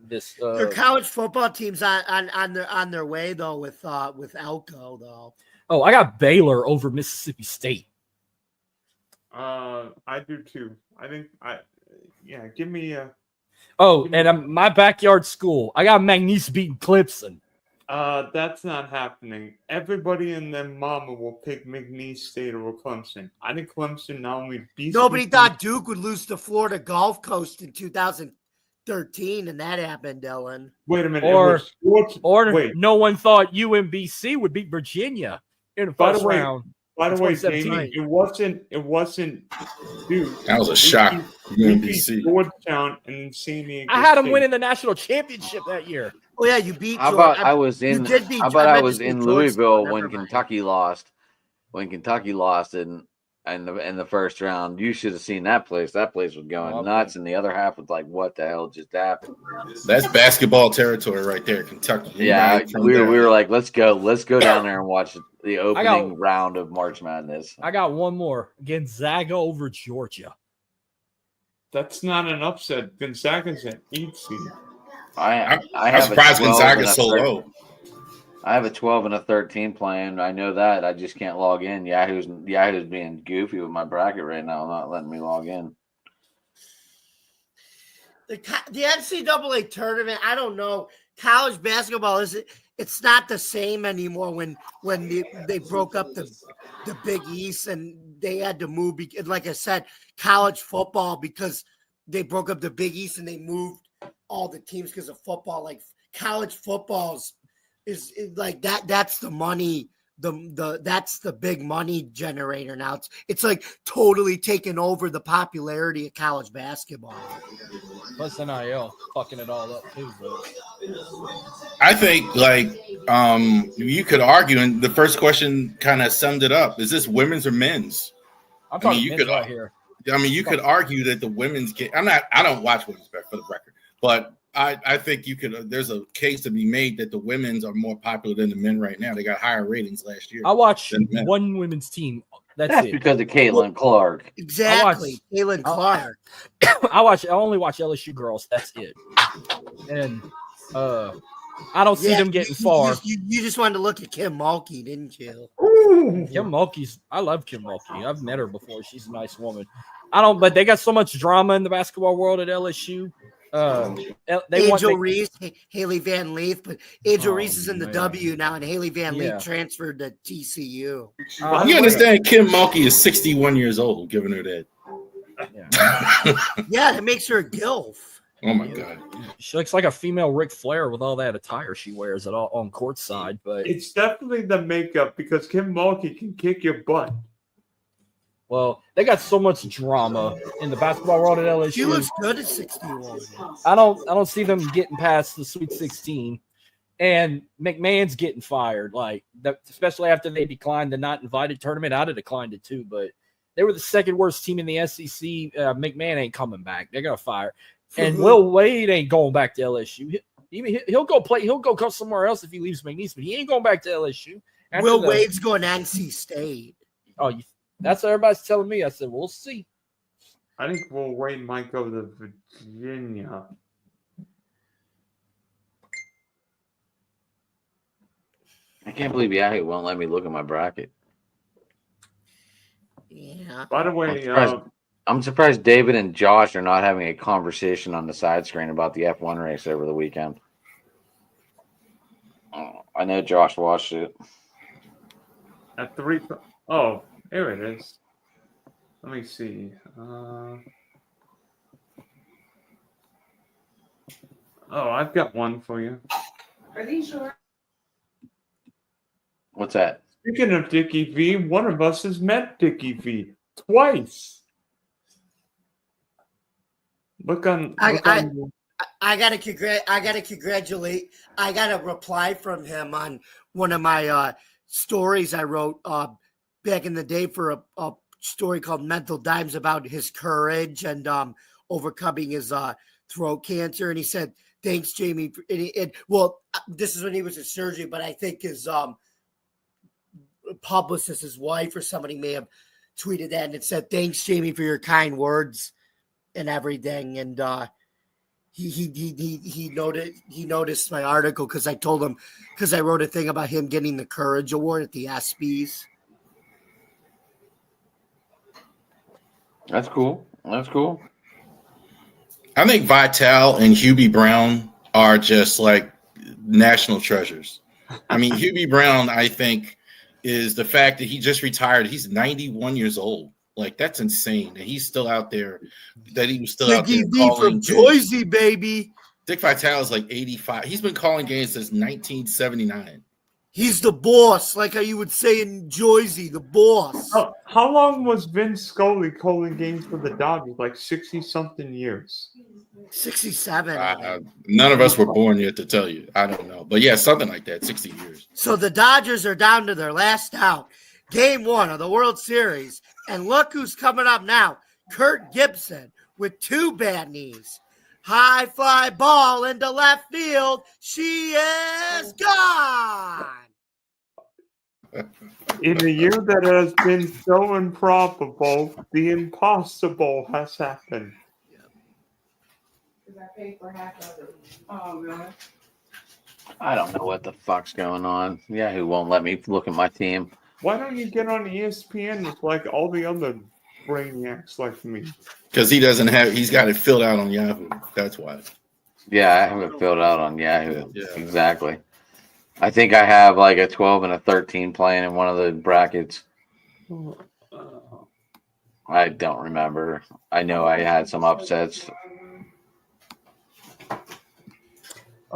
Speaker 2: Their college football teams on their way though with Elko though.
Speaker 6: Oh, I got Baylor over Mississippi State.
Speaker 5: I do too. I think give me a.
Speaker 6: Oh, and my backyard school. I got McNeese beating Clemson.
Speaker 5: That's not happening. Everybody and their mama will pick McNeese State over Clemson. I think Clemson not only beats.
Speaker 2: Nobody thought Duke would lose to Florida Gulf Coast in 2013, and that happened, Dylan.
Speaker 5: Wait a minute.
Speaker 6: No one thought UMBC would beat Virginia in the first round.
Speaker 5: By the way, Jamie, it wasn't Duke.
Speaker 3: That was a shock. UMBC,
Speaker 5: Georgetown, and then San Diego.
Speaker 6: I had them winning the national championship that year.
Speaker 2: Oh yeah, you beat.
Speaker 1: How about I was in Louisville when Kentucky lost? When Kentucky lost in the first round, you should have seen that place. That place was going nuts, and the other half was like, "What the hell just happened?"
Speaker 3: That's basketball territory right there, Kentucky.
Speaker 1: Yeah, we were like, let's go down there and watch the opening round of March Madness.
Speaker 6: I got one more. Gonzaga over Georgia.
Speaker 5: That's not an upset. Gonzaga's an 8 seed.
Speaker 3: I'm surprised Gonzaga's so low.
Speaker 1: I have a 12 and a 13 playing. I know that. I just can't log in. Yahoo's being goofy with my bracket right now, not letting me log in.
Speaker 2: The NCAA tournament, I don't know. College basketball it's not the same anymore when they broke up the Big East and they had to move. Like I said, college football, because they broke up the Big East and they moved all the teams because of football. Like college football's is like that. That's the money. That's the big money generator now. It's like totally taken over the popularity of college basketball.
Speaker 6: Plus NIL fucking it all up too. But
Speaker 3: I think you could argue, and the first question kind of summed it up. Is this women's or men's?
Speaker 6: I'm talking
Speaker 3: you
Speaker 6: men's
Speaker 3: could
Speaker 6: right here.
Speaker 3: I mean, you could argue that the women's game. I don't watch women's for the record, but I think you could. There's a case to be made that the women's are more popular than the men right now. They got higher ratings last year.
Speaker 6: I watched
Speaker 3: than men.
Speaker 6: one women's team. That's it.
Speaker 1: because of Caitlin Clark.
Speaker 2: Exactly, Caitlin Clark.
Speaker 6: I only watch LSU girls. That's it. And I don't see them getting far.
Speaker 2: You just wanted to look at Kim Mulkey, didn't you?
Speaker 6: Kim Mulkey's. I love Kim Mulkey. I've met her before. She's a nice woman. But they got so much drama in the basketball world at LSU.
Speaker 2: Angel Reese, Haley Van Leaf, but Angel Reese is in the
Speaker 6: man.
Speaker 2: W now, and Haley Van Leaf transferred to TCU.
Speaker 3: You understand? Kim Mulkey is 61 years old. Giving her that.
Speaker 2: Yeah, it makes her a gilf.
Speaker 3: Oh my god,
Speaker 6: she looks like a female Ric Flair with all that attire she wears at all on courtside. But
Speaker 5: It's definitely the makeup because Kim Mulkey can kick your butt.
Speaker 6: well, they got so much drama in the basketball world at LSU.
Speaker 2: She looks good at 61.
Speaker 6: I don't see them getting past the Sweet 16, and McMahon's getting fired. Especially after they declined the not invited tournament. I'd have declined it too, but they were the second worst team in the SEC. McMahon ain't coming back. They're gonna fire. And Will Wade ain't going back to LSU. He'll go play. He'll go somewhere else if he leaves McNeese, but he ain't going back to LSU.
Speaker 2: Wade's going to NC State.
Speaker 6: Oh, that's what everybody's telling me. I said, we'll see.
Speaker 5: I think Will Wade might go to Virginia.
Speaker 1: I can't believe Yahoo won't let me look at my bracket.
Speaker 2: Yeah.
Speaker 5: By the way,
Speaker 1: I'm surprised David and Josh are not having a conversation on the side screen about the F1 race over the weekend. Oh, I know Josh watched it.
Speaker 5: at 3. Oh, here it is. Let me see. Oh, I've got one for you.
Speaker 4: Are these yours?
Speaker 1: What's that?
Speaker 5: Speaking of Dickie V, one of us has met Dickie V twice.
Speaker 2: I gotta congratulate. I got a reply from him on one of my stories I wrote back in the day for a story called Mental Dimes about his courage and overcoming his throat cancer. And he said, "Thanks, Jamie." Well, this is when he was in surgery, but I think his publicist, his wife, or somebody may have tweeted that, and it said, "Thanks, Jamie, for your kind words and everything." And he noticed my article because I told him, because I wrote a thing about him getting the Courage Award at the ESPYs.
Speaker 1: That's cool. That's cool.
Speaker 3: I think Vital and Hubie Brown are just like national treasures. I mean, Hubie Brown, I think, is the fact that he just retired. He's 91 years old. Like, that's insane that he's still out there. That he was still out there
Speaker 2: calling from Jersey, baby.
Speaker 3: Dick Vitale is like 85. He's been calling games since 1979.
Speaker 2: He's the boss, like how you would say in Jersey, the boss.
Speaker 5: How long was Vince Scully calling games for the Dodgers? Like 60-something years.
Speaker 2: 67.
Speaker 3: None of us were born yet to tell you. I don't know. But yeah, something like that, 60 years.
Speaker 2: So the Dodgers are down to their last out. Game 1 of the World Series. And look who's coming up now. Kurt Gibson with 2 bad knees. High fly ball into left field. She is gone.
Speaker 5: In a year that has been so improbable, the impossible has happened.
Speaker 4: Because I paid for half of it. Oh, really?
Speaker 1: I don't know what the fuck's going on. Yahoo won't let me look at my team.
Speaker 5: Why don't you get on ESPN with like all the other brainiacs like me?
Speaker 3: Because he's got it filled out on Yahoo. That's why.
Speaker 1: Yeah, I have it filled out on Yahoo.
Speaker 3: Yeah.
Speaker 1: Exactly. I think I have like a 12 and a 13 playing in one of the brackets. I don't remember. I know I had some upsets.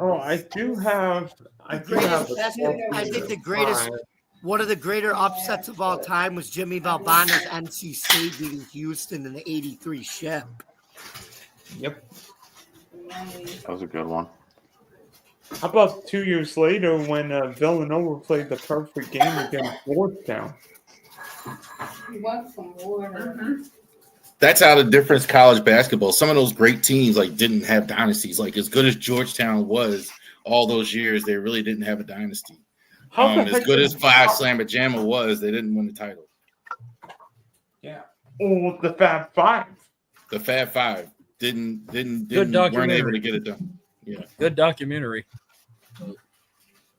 Speaker 5: Oh, I do have. I do have.
Speaker 2: I think the greatest, one of the greater upsets of all time was Jimmy Valvano's NC State beating Houston in the '83 ship.
Speaker 5: Yep.
Speaker 1: That was a good one.
Speaker 5: How about 2 years later when Villanova played the perfect game against Georgetown?
Speaker 4: You want some water?
Speaker 3: That's how the difference college basketball. Some of those great teams like didn't have dynasties. Like as good as Georgetown was all those years, they really didn't have a dynasty. As good as Five Slamma Jamma was, they didn't win the title.
Speaker 5: Yeah. Or the Fab Five.
Speaker 3: The Fab Five didn't weren't
Speaker 6: documentary.
Speaker 3: able to get it done. Yeah.
Speaker 6: Good documentary.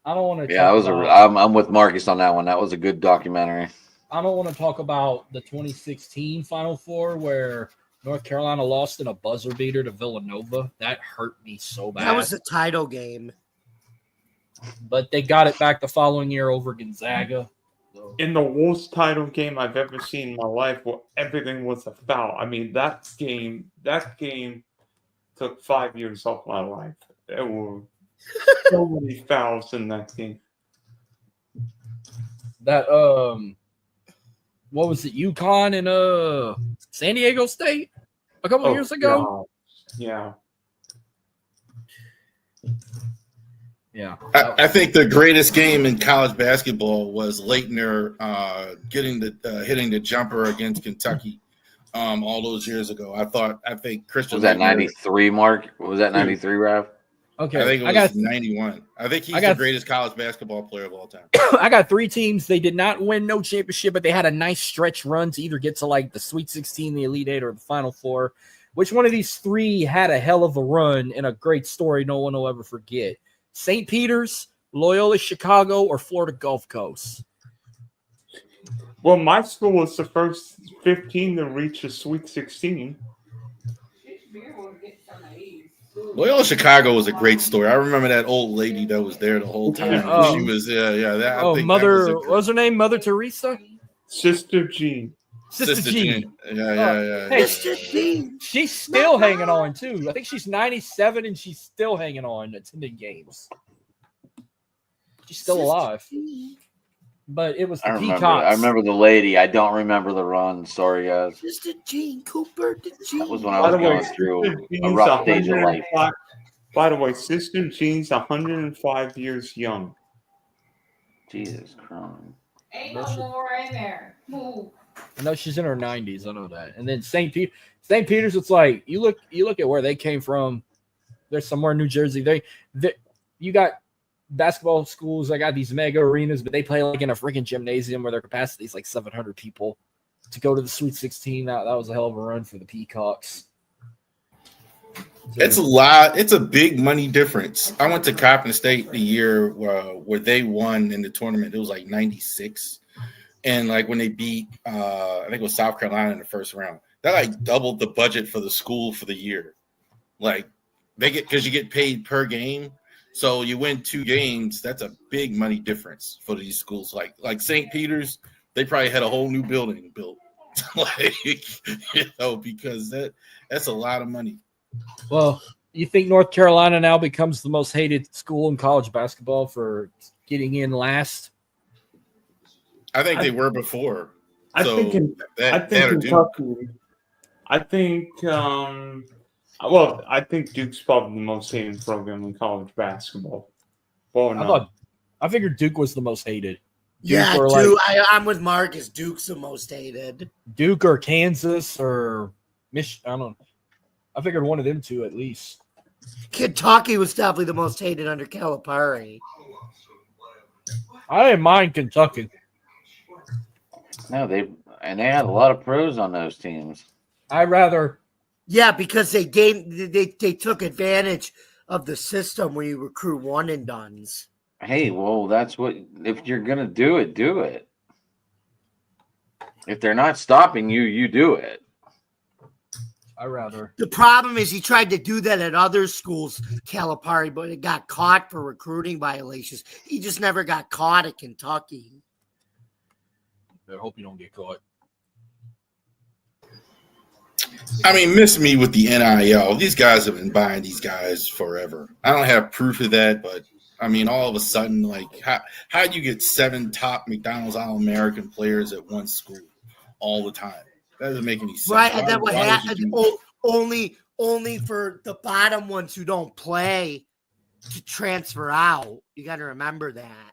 Speaker 6: I don't want to.
Speaker 1: Yeah, I'm with Marcus on that one. That was a good documentary.
Speaker 6: I don't want to talk about the 2016 Final Four where North Carolina lost in a buzzer beater to Villanova. That hurt me so bad.
Speaker 2: That was the title game.
Speaker 6: But they got it back the following year over Gonzaga. So,
Speaker 5: In the worst title game I've ever seen in my life, where everything was a foul. I mean, that game took 5 years off my life. There were so many fouls in that game.
Speaker 6: that what was it? UConn and San Diego State a couple of years ago.
Speaker 5: God. Yeah.
Speaker 6: Yeah,
Speaker 3: I think the greatest game in college basketball was Leitner hitting the jumper against Kentucky all those years ago. I think Christian
Speaker 1: Was that
Speaker 3: Leitner-
Speaker 1: 93, Mark? Was that 93, Rav?
Speaker 6: okay.
Speaker 3: I think it was 91. I think he's the greatest college basketball player of all time.
Speaker 6: I got 3 teams. They did not win no championship, but they had a nice stretch run to either get to like the Sweet 16, the Elite 8, or the Final Four. Which one of these 3 had a hell of a run and a great story no one will ever forget? St. Peter's, Loyola Chicago, or Florida Gulf Coast?
Speaker 5: Well, my school was the first 15 to reach the Sweet 16.
Speaker 3: Loyola Chicago was a great story. I remember that old lady that was there the whole time.
Speaker 6: Oh.
Speaker 3: She was that,
Speaker 6: Oh, Mother, what was her name? Mother Teresa?
Speaker 5: Sister Jean.
Speaker 6: Sister Jean.
Speaker 3: Yeah.
Speaker 6: Hey,
Speaker 2: Mr. Dean.
Speaker 6: she's still hanging on, too. I think she's 97 and she's still hanging on, attending games. She's still alive. But it was the Peacocks.
Speaker 1: I remember the lady. I don't remember the run. Sorry, guys.
Speaker 2: Mr. Gene Cooper.
Speaker 1: That was when I was going through a rough stage of life.
Speaker 5: By the way, Sister Jean's 105 years young.
Speaker 1: Jesus Christ.
Speaker 4: Ain't no more in there. Move.
Speaker 6: I know she's in her 90s. I know that. And then St. Peter's, it's like you look at where they came from. They're somewhere in New Jersey. You got basketball schools. I got these mega arenas, but they play like in a freaking gymnasium where their capacity is like 700 people. To go to the Sweet 16, that was a hell of a run for the Peacocks.
Speaker 3: It's a lot. It's a big money difference. I went to Coppin State the year where they won in the tournament. It was like 96. And like when they beat, I think it was South Carolina in the first round, that like doubled the budget for the school for the year. Like because you get paid per game. So you win 2 games. That's a big money difference for these schools. Like St. Peter's, they probably had a whole new building built. Because that's a lot of money.
Speaker 6: Well, you think North Carolina now becomes the most hated school in college basketball for getting in last?
Speaker 3: I think they were before.
Speaker 5: I
Speaker 3: So
Speaker 5: think Kentucky. I think Duke's probably the most hated program in college basketball.
Speaker 6: I figured Duke was the most hated.
Speaker 2: Yeah,
Speaker 6: or
Speaker 2: Duke. I'm with Marcus. Duke's the most hated.
Speaker 6: Duke or Kansas or Michigan. I don't know. I figured one of them 2 at least.
Speaker 2: Kentucky was definitely the most hated under Calipari.
Speaker 6: I didn't mind Kentucky.
Speaker 1: No, they had a lot of pros on those teams.
Speaker 6: I'd rather.
Speaker 2: Yeah, because they took advantage of the system where you recruit one and dones.
Speaker 1: Hey, well, that's what. If you're gonna do it, do it. If they're not stopping you, you do it.
Speaker 6: I'd rather.
Speaker 2: The problem is he tried to do that at other schools, Calipari, but it got caught for recruiting violations. He just never got caught at Kentucky.
Speaker 6: I hope you don't get caught.
Speaker 3: I mean, miss me with the NIL. These guys have been buying these guys forever. I don't have proof of that, but I mean, all of a sudden, like, how do you get 7 top McDonald's All-American players at one school all the time? That doesn't make any sense.
Speaker 2: Right, and then what
Speaker 3: Why would
Speaker 2: happened?
Speaker 3: you do
Speaker 2: Only for the bottom ones who don't play to transfer out. You got to remember that.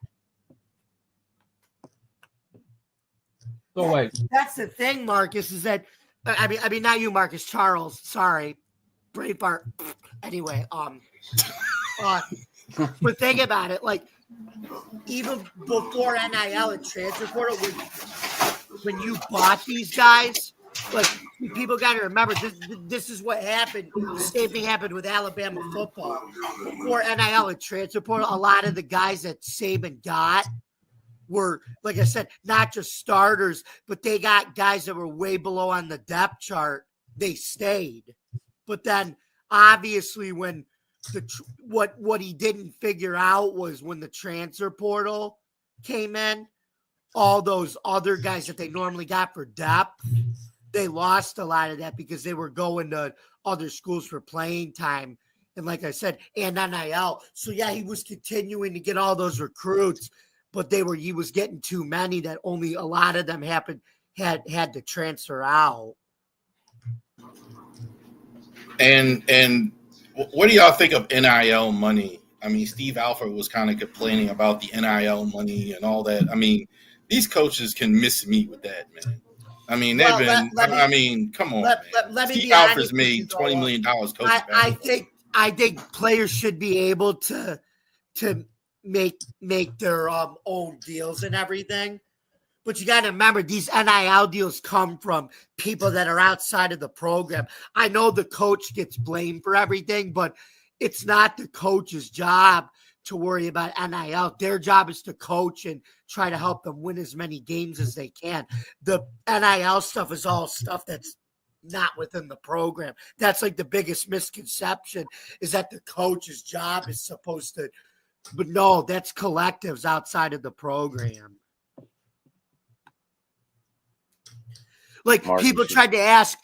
Speaker 6: So wait,
Speaker 2: That's the thing, Marcus. Is that I mean, not you, Marcus. Charles. Sorry, Braveheart. Anyway, but think about it. Like, even before NIL and transfer portal, when you bought these guys, like, people got to remember this is what happened. The same thing happened with Alabama football. Before NIL and transfer portal, a lot of the guys that Saban got were, like I said, not just starters, but they got guys that were way below on the depth chart. They stayed. But then, obviously, when what he didn't figure out was when the transfer portal came in, all those other guys that they normally got for depth, they lost a lot of that because they were going to other schools for playing time. And like I said, and NIL. So yeah, he was continuing to get all those recruits, but he was getting too many that only a lot of them had to transfer out.
Speaker 3: And what do y'all think of NIL money? I mean, Steve Alford was kind of complaining about the NIL money and all that. I mean, these coaches can miss me with that, man. I mean, they've come on, man. Steve Alford's made $20 million coaching.
Speaker 2: I think players should be able to make their own deals and everything. But you got to remember, these NIL deals come from people that are outside of the program. I know the coach gets blamed for everything, but it's not the coach's job to worry about NIL. Their job is to coach and try to help them win as many games as they can. The NIL stuff is all stuff that's not within the program. That's like the biggest misconception, is that the coach's job is supposed to, but no, that's collectives outside of the program. Like, people tried to ask,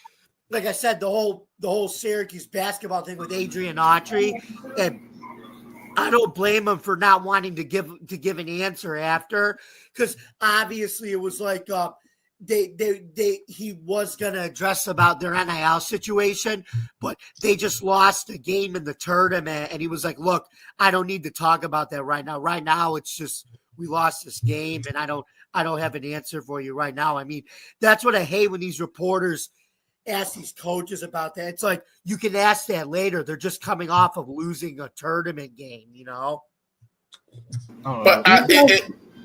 Speaker 2: like I said, the whole Syracuse basketball thing with Adrian Autry, and I don't blame him for not wanting to give an answer after, because obviously it was like he was gonna address about their NIL situation, but they just lost a game in the tournament, and he was like, "Look, I don't need to talk about that right now. Right now, it's just we lost this game, and I don't have an answer for you right now." I mean, that's what I hate when these reporters ask these coaches about that. It's like, you can ask that later. They're just coming off of losing a tournament game, you know?
Speaker 3: But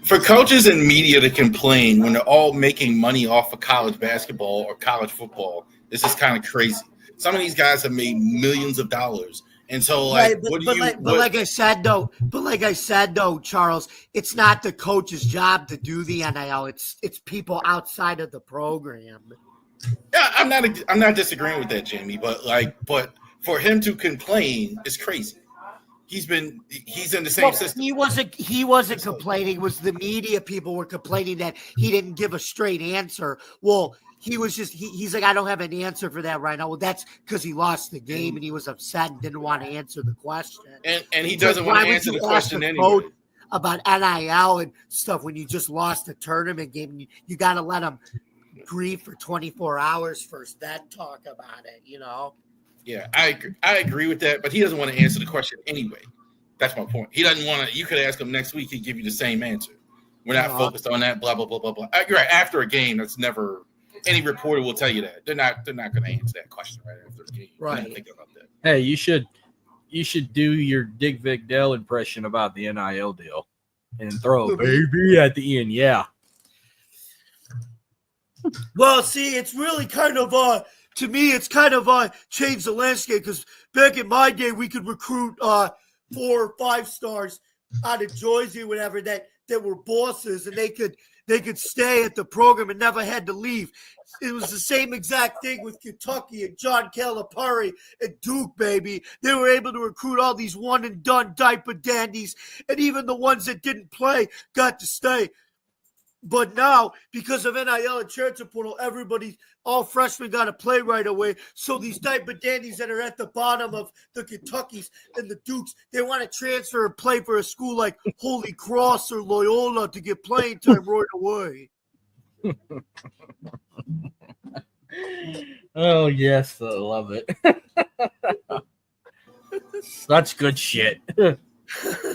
Speaker 3: for coaches and media to complain when they're all making money off of college basketball or college football, this is kind of crazy. Some of these guys have made millions of dollars. And so, like,
Speaker 2: right, but like I said, though, Charles, it's not the coach's job to do the NIL. It's people outside of the program.
Speaker 3: Yeah, I'm not disagreeing with that, Jamie. But for him to complain is crazy. He's in the same system.
Speaker 2: He wasn't complaining. It was the media people were complaining that he didn't give a straight answer. Well, he was just he's like, I don't have an answer for that right now. Well, that's because he lost the game and he was upset and didn't want to answer the question.
Speaker 3: And he doesn't want to answer the question anyway.
Speaker 2: About NIL and stuff when you just lost a tournament game, you got to let him grieve for 24 hours first, then talk about it, you know?
Speaker 3: Yeah, I agree with that, but he doesn't want to answer the question anyway. That's my point. He doesn't want to. You could ask him next week; he'd give you the same answer. We're not focused on that. Blah blah blah blah blah. You're right. After a game, that's never. Any reporter will tell you that they're not going to answer that question right after the game.
Speaker 2: Right.
Speaker 3: Think about that.
Speaker 6: Hey, you should do your Dick Vigdell impression about the NIL deal and throw a baby at the end. Yeah.
Speaker 2: Well, see, it's really kind of to me, it's kind of changed the landscape, because back in my day, we could recruit 4 or 5 stars out of Jersey, whatever, that were bosses, and they could stay at the program and never had to leave. It was the same exact thing with Kentucky and John Calipari and Duke, baby. They were able to recruit all these one-and-done diaper dandies, and even the ones that didn't play got to stay. But now, because of NIL and transfer portal, all freshmen got to play right away. So these type of dandies that are at the bottom of the Kentuckys and the Dukes, they want to transfer and play for a school like Holy Cross or Loyola to get playing time right away.
Speaker 6: Oh yes, I love it. That's good shit.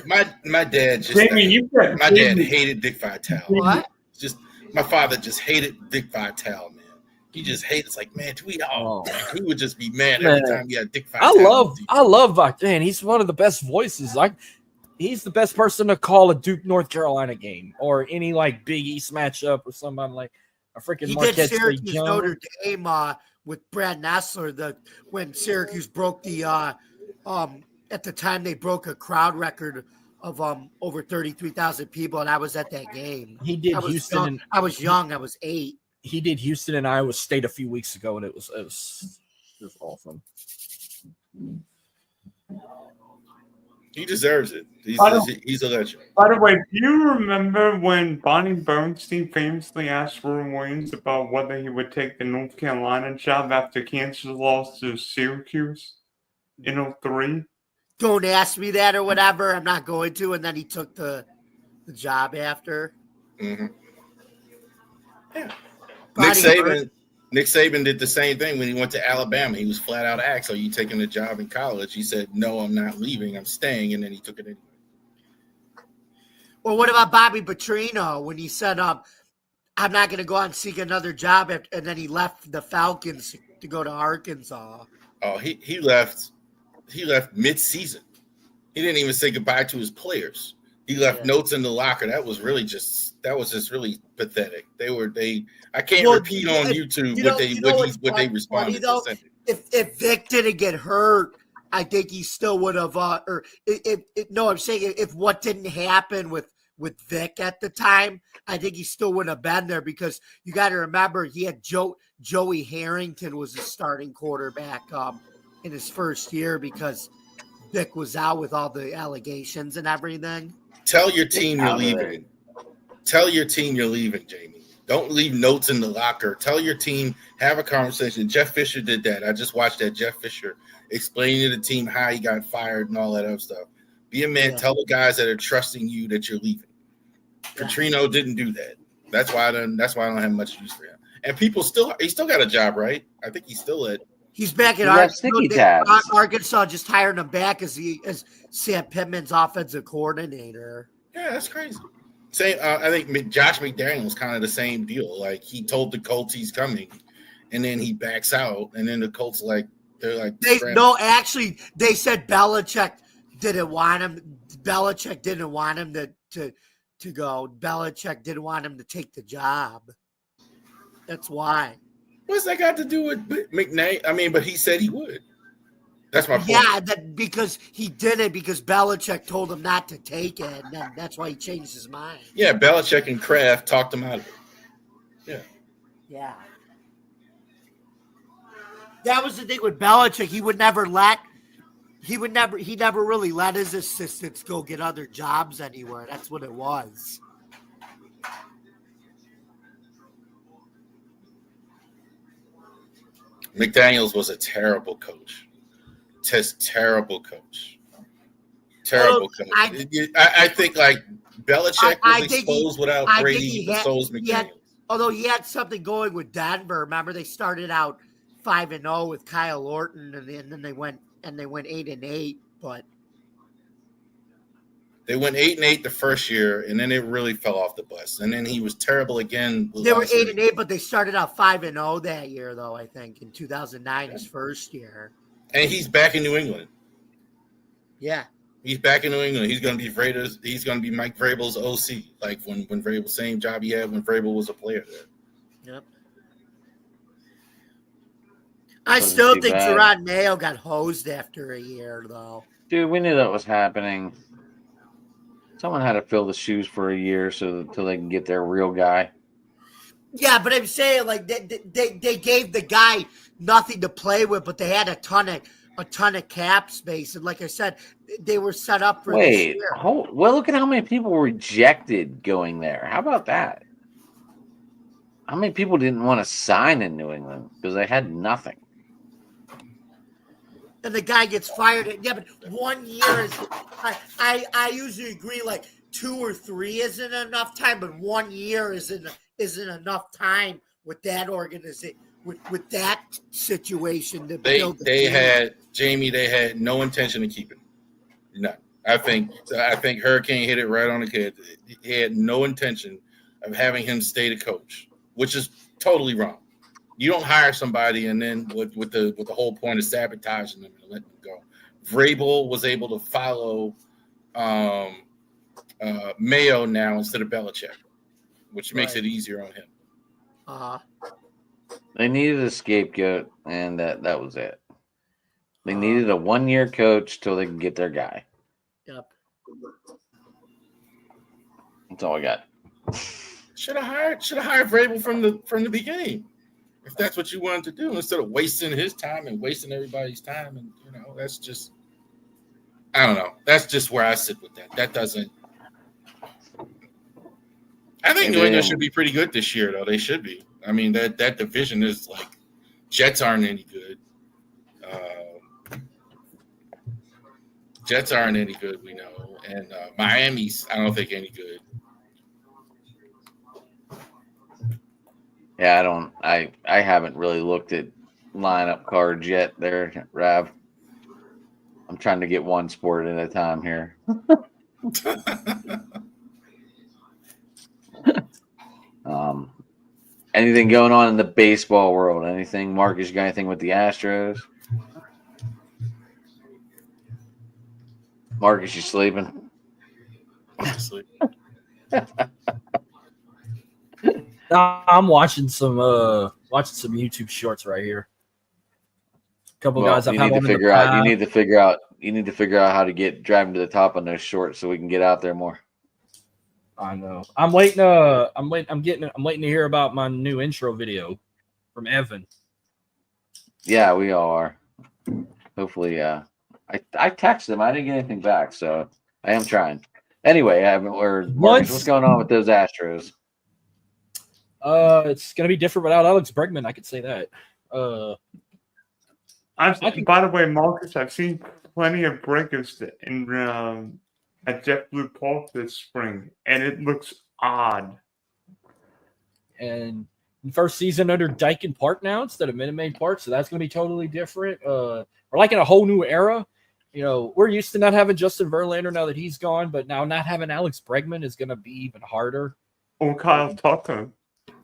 Speaker 3: My dad just
Speaker 5: Jamie, you got
Speaker 3: my dad hated Dick Vitale.
Speaker 2: What?
Speaker 3: Just my father just hated Dick Vitale, man. He just hated. It's like, man, he would just be mad every time he had Dick Vitale.
Speaker 6: I love man. He's one of the best voices. Like, he's the best person to call a Duke North Carolina game or any like Big East matchup or somebody like a freaking
Speaker 2: He
Speaker 6: Marquette
Speaker 2: did
Speaker 6: State
Speaker 2: Syracuse
Speaker 6: Jones.
Speaker 2: Notre Dame with Brad Nessler when Syracuse broke the at the time they broke a crowd record of over 33,000 people, and I was at that game.
Speaker 6: He did Houston.
Speaker 2: Young. I was young. I was 8.
Speaker 6: He did Houston and Iowa State a few weeks ago, and it was awesome.
Speaker 3: He deserves it. He's a legend.
Speaker 5: By the way, do you remember when Bonnie Bernstein famously asked Roy Williams about whether he would take the North Carolina job after Kansas lost to Syracuse in 2003?
Speaker 2: Don't ask me that or whatever. I'm not going to. And then he took the job after.
Speaker 3: Mm-hmm. Yeah.
Speaker 2: Bonnie
Speaker 3: Nick Saban did the same thing when he went to Alabama. He was flat out asked, "Are you taking the job in college?" He said, "No, I'm not leaving. I'm staying." And then he took it anyway.
Speaker 2: Or what about Bobby Petrino when he said, "I'm not going to go out and seek another job," and then he left the Falcons to go to Arkansas?
Speaker 3: Oh, he left. He left mid-season. He didn't even say goodbye to his players. He left notes in the locker. That was just really pathetic. I can't repeat on YouTube what they responded to.
Speaker 2: If Vic didn't get hurt, I think he still would have. I'm saying if what didn't happen with Vic at the time, I think he still would have been there, because you got to remember he had Joey Harrington was his starting quarterback in his first year, because Vic was out with all the allegations and everything.
Speaker 3: Tell your team you're leaving. Tell your team you're leaving, Jamie. Don't leave notes in the locker. Tell your team, have a conversation. Jeff Fisher did that. I just watched that. Jeff Fisher explaining to the team how he got fired and all that other stuff. Be a man. Yeah. Tell the guys that are trusting you that you're leaving. Yeah. Petrino didn't do that. That's why I don't have much use for him. And he still got a job, right? I think he's still at.
Speaker 2: He's back at Arkansas. Arkansas just hired him back as Sam Pittman's offensive coordinator.
Speaker 3: Yeah, that's crazy. Same. I think Josh McDaniels kind of the same deal. Like, he told the Colts he's coming, and then he backs out, and then the Colts
Speaker 2: actually they said Belichick didn't want him. Belichick didn't want him to go. Belichick didn't want him to take the job. That's why.
Speaker 3: What's that got to do with McNay? I mean, but he said he would. That's my point.
Speaker 2: Yeah, because he did it because Belichick told him not to take it, and that's why he changed his mind.
Speaker 3: Yeah, Belichick and Kraft talked him out of it. Yeah.
Speaker 2: Yeah. That was the thing with Belichick. He never really let his assistants go get other jobs anywhere. That's what it was.
Speaker 3: McDaniels was a terrible coach. Terrible coach. I think like Belichick was exposed without Brady, so was McDaniels.
Speaker 2: Although he had something going with Denver. Remember, they started out 5-0 with Kyle Orton, and then they went 8-8. But
Speaker 3: they went 8-8 the first year, and then it really fell off the bus. And then he was terrible again.
Speaker 2: They were 8-8, but they started out 5-0 that year, though. I think in 2009, his first year.
Speaker 3: And he's back in New England.
Speaker 2: Yeah,
Speaker 3: he's back in New England. He's going to be Raiders. He's going to be Mike Vrabel's OC, like when Vrabel, same job he had when Vrabel was a player there.
Speaker 2: Yep. I still think Gerard Mayo got hosed after a year, though.
Speaker 1: Dude, we knew that was happening. Someone had to fill the shoes for a year until they can get their real guy.
Speaker 2: Yeah, but I'm saying like they gave the guy nothing to play with, but they had a ton of cap space, and like I said, they were set up for this year.
Speaker 1: Well, look at how many people rejected going there. How about that? how many people didn't want to sign in New England because they had nothing?
Speaker 2: And the guy gets fired. Yeah, but 1 year is. I usually agree. Like 2 or 3 isn't enough time, but 1 year isn't enough time with that organization. With that situation to build the team.
Speaker 3: They had no intention of keeping him. No. I think Hurricane hit it right on the head. He had no intention of having him stay the coach, which is totally wrong. You don't hire somebody and then with the whole point of sabotaging them and letting them go. Vrabel was able to follow Mayo now instead of Belichick, which makes it easier on him.
Speaker 1: They needed a scapegoat, and that was it. They needed a 1-year coach till they can get their guy.
Speaker 2: Yep.
Speaker 1: That's all I got.
Speaker 3: Should have hired Vrabel from the beginning, if that's what you wanted to do, instead of wasting his time and wasting everybody's time. And that's just, I don't know. That's just where I sit with that. That doesn't. I think New England should be pretty good this year, though. They should be. I mean, that division is like, Jets aren't any good. Jets aren't any good, we know. And Miami's, I don't think, any good.
Speaker 1: Yeah, I haven't really looked at lineup cards yet there, Rav. I'm trying to get one sport at a time here. Anything going on in the baseball world? Anything? Marcus, you got anything with the Astros? Marcus, you sleeping?
Speaker 6: I'm watching some YouTube shorts right here. A couple guys I've had on in the past.
Speaker 1: You need to figure out how to drive them to the top on those shorts so we can get out there more.
Speaker 6: I know. I'm waiting to hear about my new intro video from Evan.
Speaker 1: Yeah, we all are. Hopefully, I texted him. I didn't get anything back, so I am trying. Anyway, Marcus, what's going on with those Astros?
Speaker 6: It's gonna be different without Alex Bregman. I could say that.
Speaker 5: By the way, Marcus, I've seen plenty of breakers at JetBlue Park this spring, and it looks odd.
Speaker 6: And first season under Daikin Park now instead of Minute Maid Park, so that's going to be totally different. We're like in a whole new era. We're used to not having Justin Verlander now that he's gone, but now not having Alex Bregman is going to be even harder.
Speaker 5: Or Kyle Tucker.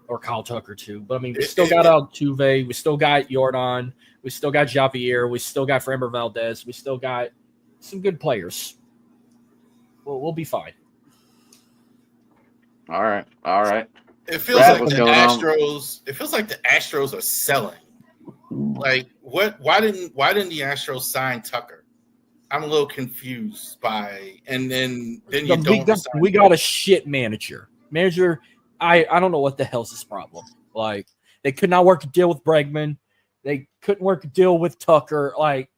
Speaker 6: Or Kyle Tucker, too. But, I mean, we still got Altuve. We still got Jordan. We still got Javier. We still got Framber Valdez. We still got some good players. We'll be fine.
Speaker 1: All right.
Speaker 3: It feels like the Astros. It feels like the Astros are selling. Like what? Why didn't the Astros sign Tucker? I'm a little confused by. And then you don't.
Speaker 6: We got a shit manager. I don't know what the hell's his problem. Like they could not work a deal with Bregman. They couldn't work a deal with Tucker. Like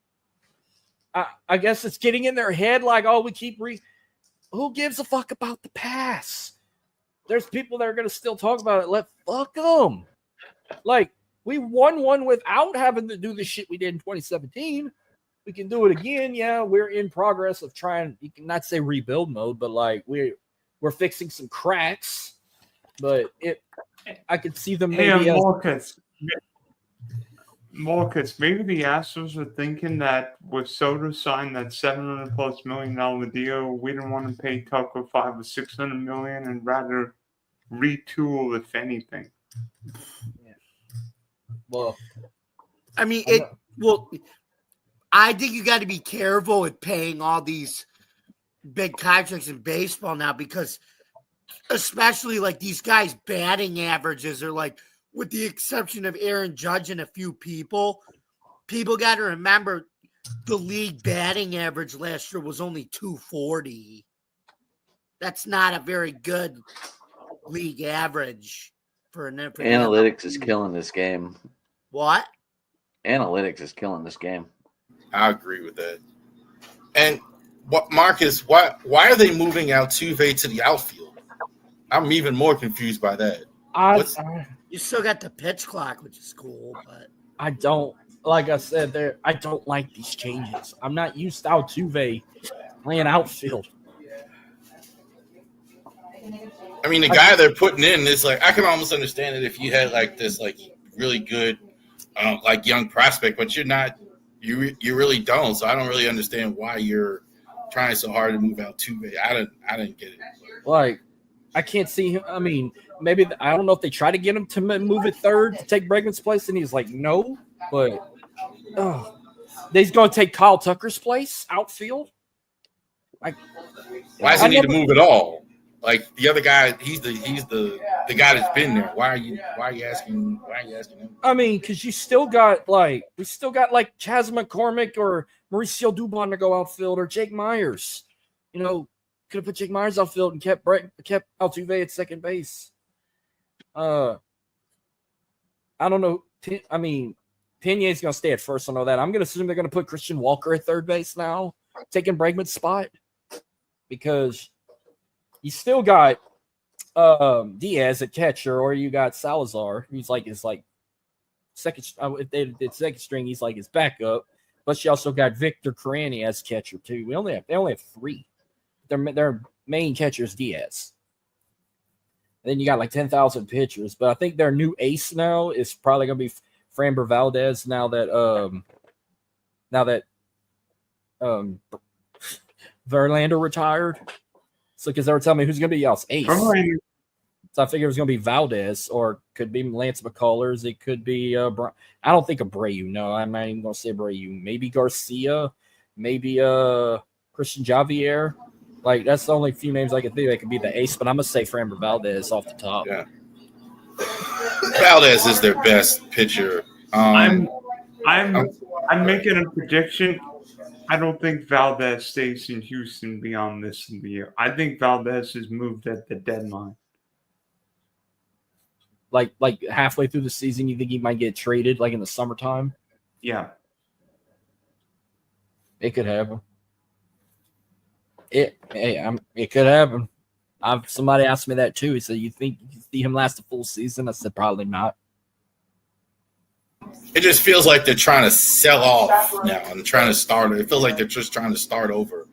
Speaker 6: I guess it's getting in their head. Like we keep who gives a fuck about the past? There's people that are going to still talk about it. Fuck them. Like, we won one without having to do the shit we did in 2017. We can do it again. Yeah, we're in progress of trying, you can not say rebuild mode, but like we're fixing some cracks. But I could see them maybe.
Speaker 5: Hey, Marcus, maybe the Astros were thinking that with Soto signed that $700+ million deal, we didn't want to pay Tucker $500 or $600 million and rather retool, if anything.
Speaker 6: Yeah. Well,
Speaker 2: I mean, I think you got to be careful with paying all these big contracts in baseball now because, especially like these guys' batting averages are like. With the exception of Aaron Judge and a few people got to remember the league batting average last year was only 240. That's not a very good league average for an
Speaker 1: analytics is killing this game.
Speaker 2: What?
Speaker 1: Analytics is killing this game.
Speaker 3: I agree with that. And Marcus, why are they moving Altuve to the outfield? I'm even more confused by that.
Speaker 2: You still got the pitch clock, which is cool, but
Speaker 6: I don't, like I said, I don't like these changes. I'm not used to Altuve playing outfield.
Speaker 3: I mean, the guy they're putting in is like, I can almost understand it if you had like this like really good like young prospect, but you're not, you really don't. So I don't really understand why you're trying so hard to move Altuve. I didn't get it.
Speaker 6: Like, I can't see him. I mean, maybe I don't know if they try to get him to move it third to take Bregman's place, and he's like, no. But he's going to take Kyle Tucker's place outfield. Like,
Speaker 3: why does he need to move at all? Like the other guy, he's the guy that's been there. Why are you asking him?
Speaker 6: I mean, because we still got like Chas McCormick or Mauricio Dubon to go outfield, or Jake Myers. You know, could have put Jake Myers outfield and kept Altuve at second base. I don't know. I mean, Pena's going to stay at first. I know that. I'm going to assume they're going to put Christian Walker at third base now, taking Bregman's spot, because you still got Diaz at catcher, or you got Salazar, who's like second. If they did second string, he's like his backup. But you also got Victor Carani as catcher too. They only have three. Their main catcher is Diaz. And then you got like 10,000 pitchers. But I think their new ace now is probably going to be Framber Valdez. Now that Verlander retired. So, because they were telling me who's going to be y'all's ace. So I figured it was going to be Valdez, or could be Lance McCullers. It could be I don't think Abreu. No, I'm not even going to say Abreu. Maybe Garcia. Maybe Christian Javier. Like, that's the only few names I can think that could be the ace. But I'm going to say Framber Valdez off the top.
Speaker 3: Yeah. Valdez is their best pitcher.
Speaker 5: I'm making a prediction. I don't think Valdez stays in Houston beyond this year. I think Valdez is moved at the deadline.
Speaker 6: Like halfway through the season, you think he might get traded, like in the summertime?
Speaker 5: Yeah.
Speaker 6: It could happen. It could happen. Somebody asked me that too. He said, "You think you can see him last a full season?" I said, "Probably not."
Speaker 3: It just feels like they're trying to sell off now and trying to start. It feels like they're just trying to start over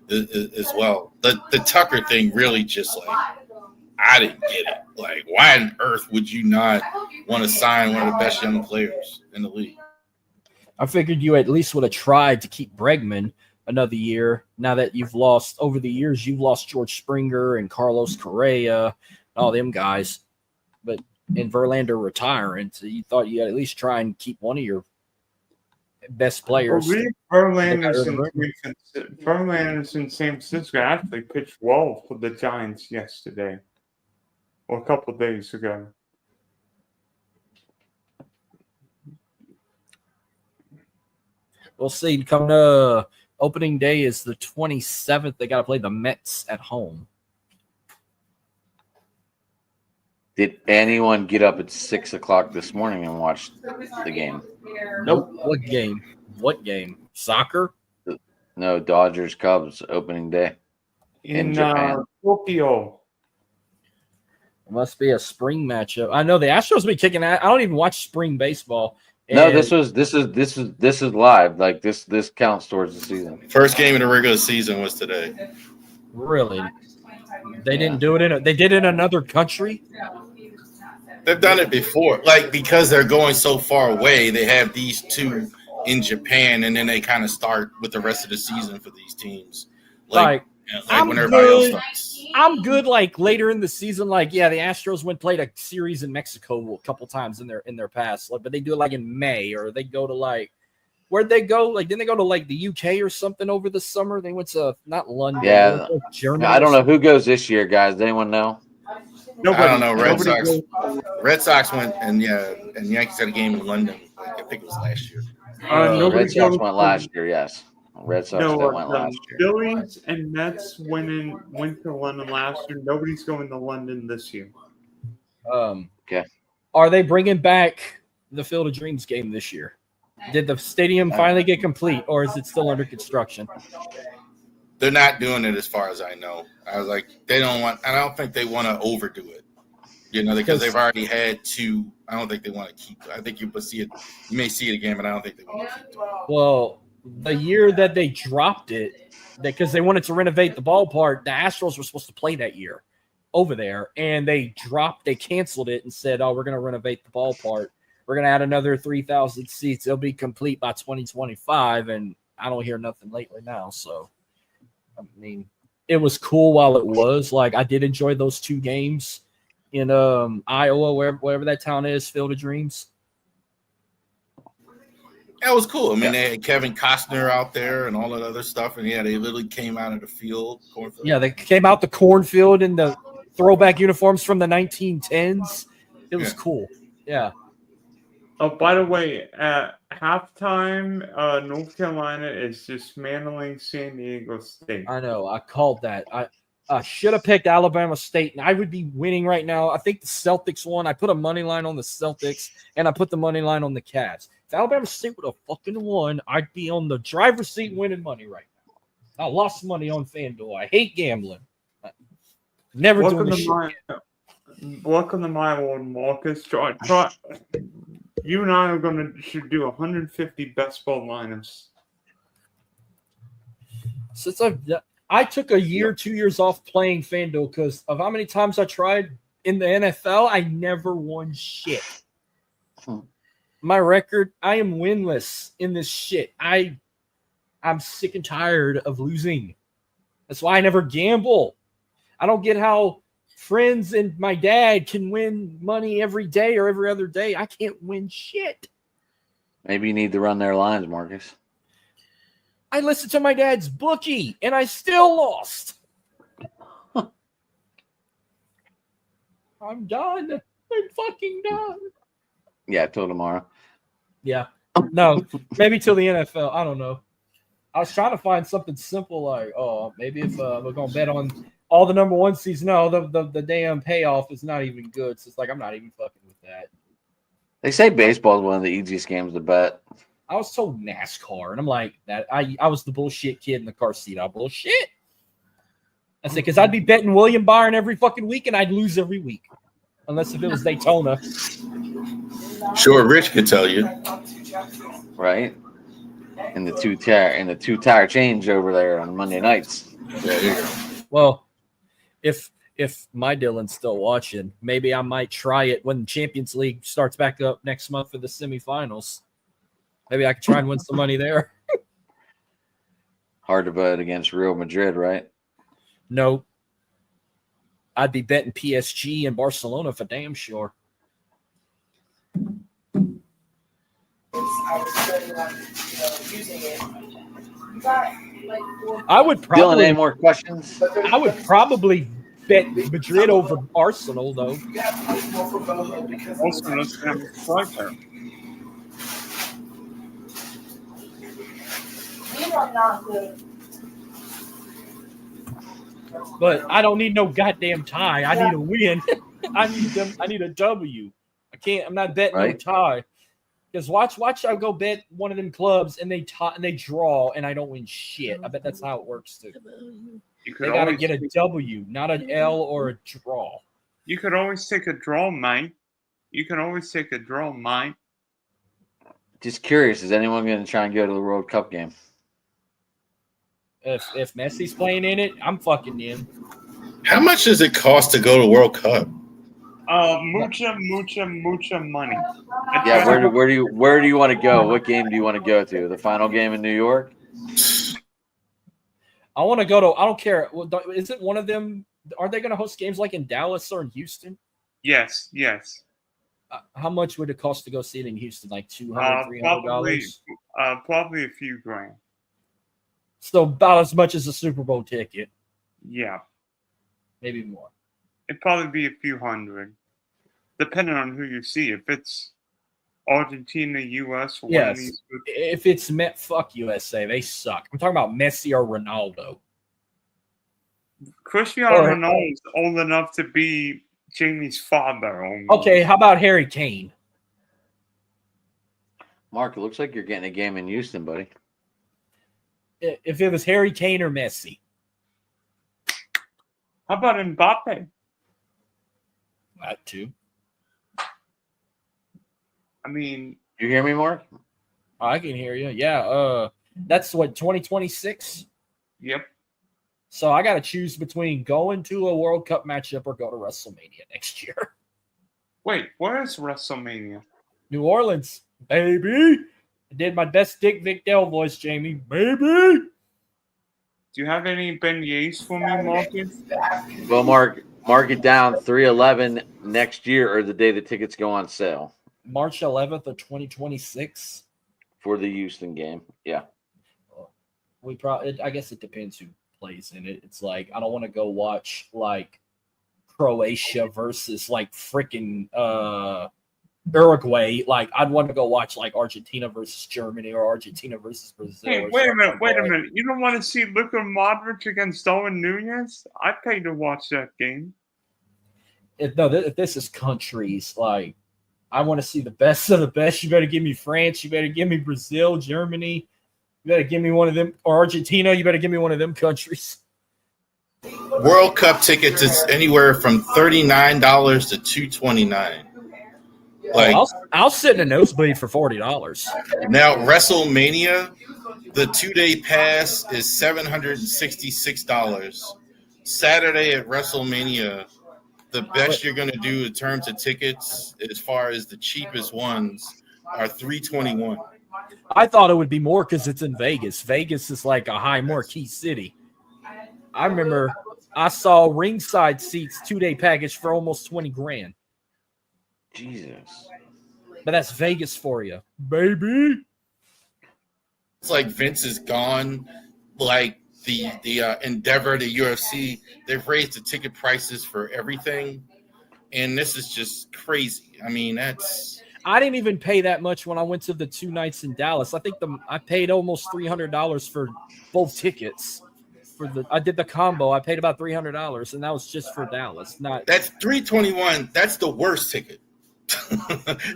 Speaker 3: as well. The Tucker thing really just like, I didn't get it. Like, why on earth would you not want to sign one of the best young players in the league?
Speaker 6: I figured you at least would have tried to keep Bregman another year. Now that you've lost George Springer and Carlos Correa, and all them guys, but in Verlander retiring, so you thought you'd at least try and keep one of your best players.
Speaker 5: Verlander's in San Francisco actually pitched well for the Giants yesterday, or a couple of days ago.
Speaker 6: We'll see. Coming to opening day is the 27th. They got to play the Mets at home.
Speaker 1: Did anyone get up at 6 o'clock this morning and watch the game?
Speaker 6: Nope. What game? What game? Soccer?
Speaker 1: No, Dodgers Cubs opening day in Japan.
Speaker 5: Tokyo.
Speaker 6: It must be a spring matchup. I know the Astros be kicking out. I don't even watch spring baseball.
Speaker 1: No, this is live. Like this counts towards the season.
Speaker 3: First game of the regular season was today.
Speaker 6: Really? They didn't do it they did it in another country?
Speaker 3: They've done it before. Like, because they're going so far away, they have these two in Japan, and then they kind of start with the rest of the season for these teams. Like when everybody else starts.
Speaker 6: I'm good. Like later in the season, like the Astros played a series in Mexico a couple times in their past, but they do it like in May, or they go to like where'd they go? Like didn't they go to like the UK or something over the summer? They went to not London,
Speaker 1: yeah,
Speaker 6: Germany.
Speaker 1: I don't know who goes this year, guys. Does anyone know?
Speaker 3: Nobody. I don't know. Red Sox went, and Yankees had a game in London. I think it was last year.
Speaker 1: Red Sox went last year. Yes. Red Sox went last year.
Speaker 5: Phillies and Mets went to London last year. Nobody's going to London this year.
Speaker 1: Okay.
Speaker 6: Are they bringing back the Field of Dreams game this year? Did the stadium finally get complete, or is it still under construction?
Speaker 3: They're not doing it as far as I know. I was like, they don't want – I don't think they want to overdo it. You know, because they've already had two. I don't think they want to keep. I think you see it. You may see it again, but I don't think they want to keep it.
Speaker 6: Well, the year that they dropped it, because they wanted to renovate the ballpark, the Astros were supposed to play that year over there, and they canceled it and said, "Oh, we're going to renovate the ballpark. We're going to add another 3,000 seats. It'll be complete by 2025." And I don't hear nothing lately now. So, I mean, it was cool while it was. Like, I did enjoy those 2 games in Iowa, wherever that town is, Field of Dreams.
Speaker 3: That was cool. I mean, they had Kevin Costner out there and all that other stuff, and they literally came out of the field. Cornfield.
Speaker 6: Yeah, they came out the cornfield in the throwback uniforms from the 1910s. It was cool. Yeah.
Speaker 5: Oh, by the way, at halftime, North Carolina is dismantling San Diego State.
Speaker 6: I know. I called that. I should have picked Alabama State, and I would be winning right now. I think the Celtics won. I put a money line on the Celtics, and I put the money line on the Cavs. If Alabama State would have fucking won, I'd be on the driver's seat winning money right now. I lost money on FanDuel. I hate gambling. Never doing this shit.
Speaker 5: Welcome to my world, Marcus. Try. You and I should do 150 best ball lineups.
Speaker 6: Since I took a year, 2 years off playing FanDuel because of how many times I tried in the NFL, I never won shit. My record, I am winless in this shit. I'm sick and tired of losing. That's why I never gamble. I don't get how friends and my dad can win money every day or every other day. I can't win shit.
Speaker 1: Maybe you need to run their lines, Marcus.
Speaker 6: I listened to my dad's bookie, and I still lost. I'm done. I'm fucking done.
Speaker 1: Yeah, till tomorrow.
Speaker 6: Yeah. No, maybe till the NFL. I don't know. I was trying to find something simple like, maybe if we're going to bet on all the number 1 seeds. No, the damn payoff is not even good. So it's like, I'm not even fucking with that.
Speaker 1: They say baseball is one of the easiest games to bet.
Speaker 6: I was told NASCAR, and I'm like, that. I was the bullshit kid in the car seat. I bullshit. I said, because I'd be betting William Byron every fucking week, and I'd lose every week. Unless if it was Daytona.
Speaker 3: Sure, Rich could tell you.
Speaker 1: Right? And the two-tire change over there on Monday nights.
Speaker 3: Yeah.
Speaker 6: Well, if my Dylan's still watching, maybe I might try it when the Champions League starts back up next month for the semifinals. Maybe I could try and win some money there.
Speaker 1: Hard to bet against Real Madrid, right?
Speaker 6: No. I'd be betting PSG and Barcelona for damn sure. I would
Speaker 1: Dylan,
Speaker 6: probably.
Speaker 1: any more questions?
Speaker 6: I would probably bet Madrid over Arsenal, though.
Speaker 5: Also, let's have a striker.
Speaker 4: These are not good.
Speaker 6: But I don't need no goddamn tie. I need a win. I need a W. I'm not betting no
Speaker 1: Right.
Speaker 6: tie. Because watch, I go bet one of them clubs and they draw and I don't win shit. I bet that's how it works too.
Speaker 5: You could
Speaker 6: They gotta
Speaker 5: always
Speaker 6: get a W, not an L or a draw.
Speaker 5: You could always take a draw, mate. You can always take a draw, mate.
Speaker 1: Just curious, is anyone going to try and go to the World Cup game?
Speaker 6: If Messi's playing in it, I'm fucking in.
Speaker 3: How much does it cost to go to World Cup?
Speaker 5: Mucha money.
Speaker 1: Yeah, where do you want to go? What game do you want to go to? The final game in New York?
Speaker 6: I want to go to. I don't care. Isn't one of them? Are they going to host games like in Dallas or in Houston?
Speaker 5: Yes.
Speaker 6: How much would it cost to go see it in Houston? Like $200, $300?
Speaker 5: Probably a few grand.
Speaker 6: So about as much as a Super Bowl ticket,
Speaker 5: Yeah.
Speaker 6: maybe more.
Speaker 5: It'd probably be a few hundred, depending on who you see. If it's Argentina, U.S., or one of
Speaker 6: Yes.
Speaker 5: these.
Speaker 6: If it's fuck USA, they suck. I'm talking about Messi or Ronaldo.
Speaker 5: Cristiano
Speaker 6: Or-
Speaker 5: Ronaldo is old enough to be Jamie's father. Almost.
Speaker 6: Okay, how about Harry Kane?
Speaker 1: Mark, it looks like you're getting a game in Houston, buddy.
Speaker 6: If it was Harry Kane or Messi,
Speaker 5: How about Mbappe?
Speaker 6: That too.
Speaker 5: I mean,
Speaker 1: You hear me, Mark?
Speaker 6: I can hear you. Yeah. That's what 2026.
Speaker 5: yep.
Speaker 6: So I got to choose between going to a World Cup matchup or go to WrestleMania next year.
Speaker 5: Wait, where's WrestleMania?
Speaker 6: New Orleans, baby. I did my best Dick Vic Dale voice, Jamie, baby.
Speaker 5: Do you have any beignets for me, Marcus?
Speaker 1: Well, mark it down. 3/11 next year, or the day the tickets go on sale
Speaker 6: March 11th of 2026.
Speaker 1: for the Houston game. Yeah.
Speaker 6: We probably, I guess it depends who plays in it. It's like I don't want to go watch like Croatia versus like freaking Uruguay. Like I'd want to go watch like Argentina versus Germany or Argentina versus Brazil.
Speaker 5: Hey,
Speaker 6: or
Speaker 5: wait a
Speaker 6: something
Speaker 5: minute,
Speaker 6: like
Speaker 5: wait a
Speaker 6: that.
Speaker 5: minute. You don't want to see Luka Modric against Darwin Nunez? I'd pay to watch that game.
Speaker 6: If this is countries, like I want to see the best of the best. You better give me France. You better give me Brazil, Germany. You better give me one of them, or Argentina. You better give me one of them countries.
Speaker 3: World Cup tickets is anywhere from $39 to $229. Like
Speaker 6: I'll sit in a nosebleed for $40.
Speaker 3: now, WrestleMania, the 2-day pass is $766. Saturday at WrestleMania, the best you're gonna do in terms of tickets, as far as the cheapest ones, are $321.
Speaker 6: I thought it would be more because it's in Vegas. Vegas is like a high marquee city. I remember I saw ringside seats 2-day package for almost 20 grand.
Speaker 1: Jesus.
Speaker 6: But that's Vegas for you, baby.
Speaker 3: It's like Vince is gone. Like the Endeavor, the UFC, they've raised the ticket prices for everything, and this is just crazy. I mean,
Speaker 6: I didn't even pay that much when I went to the 2 nights in Dallas. I think I paid almost $300 for both tickets. I did the combo. I paid about $300, and that was just for Dallas.
Speaker 3: that's $321. That's the worst ticket.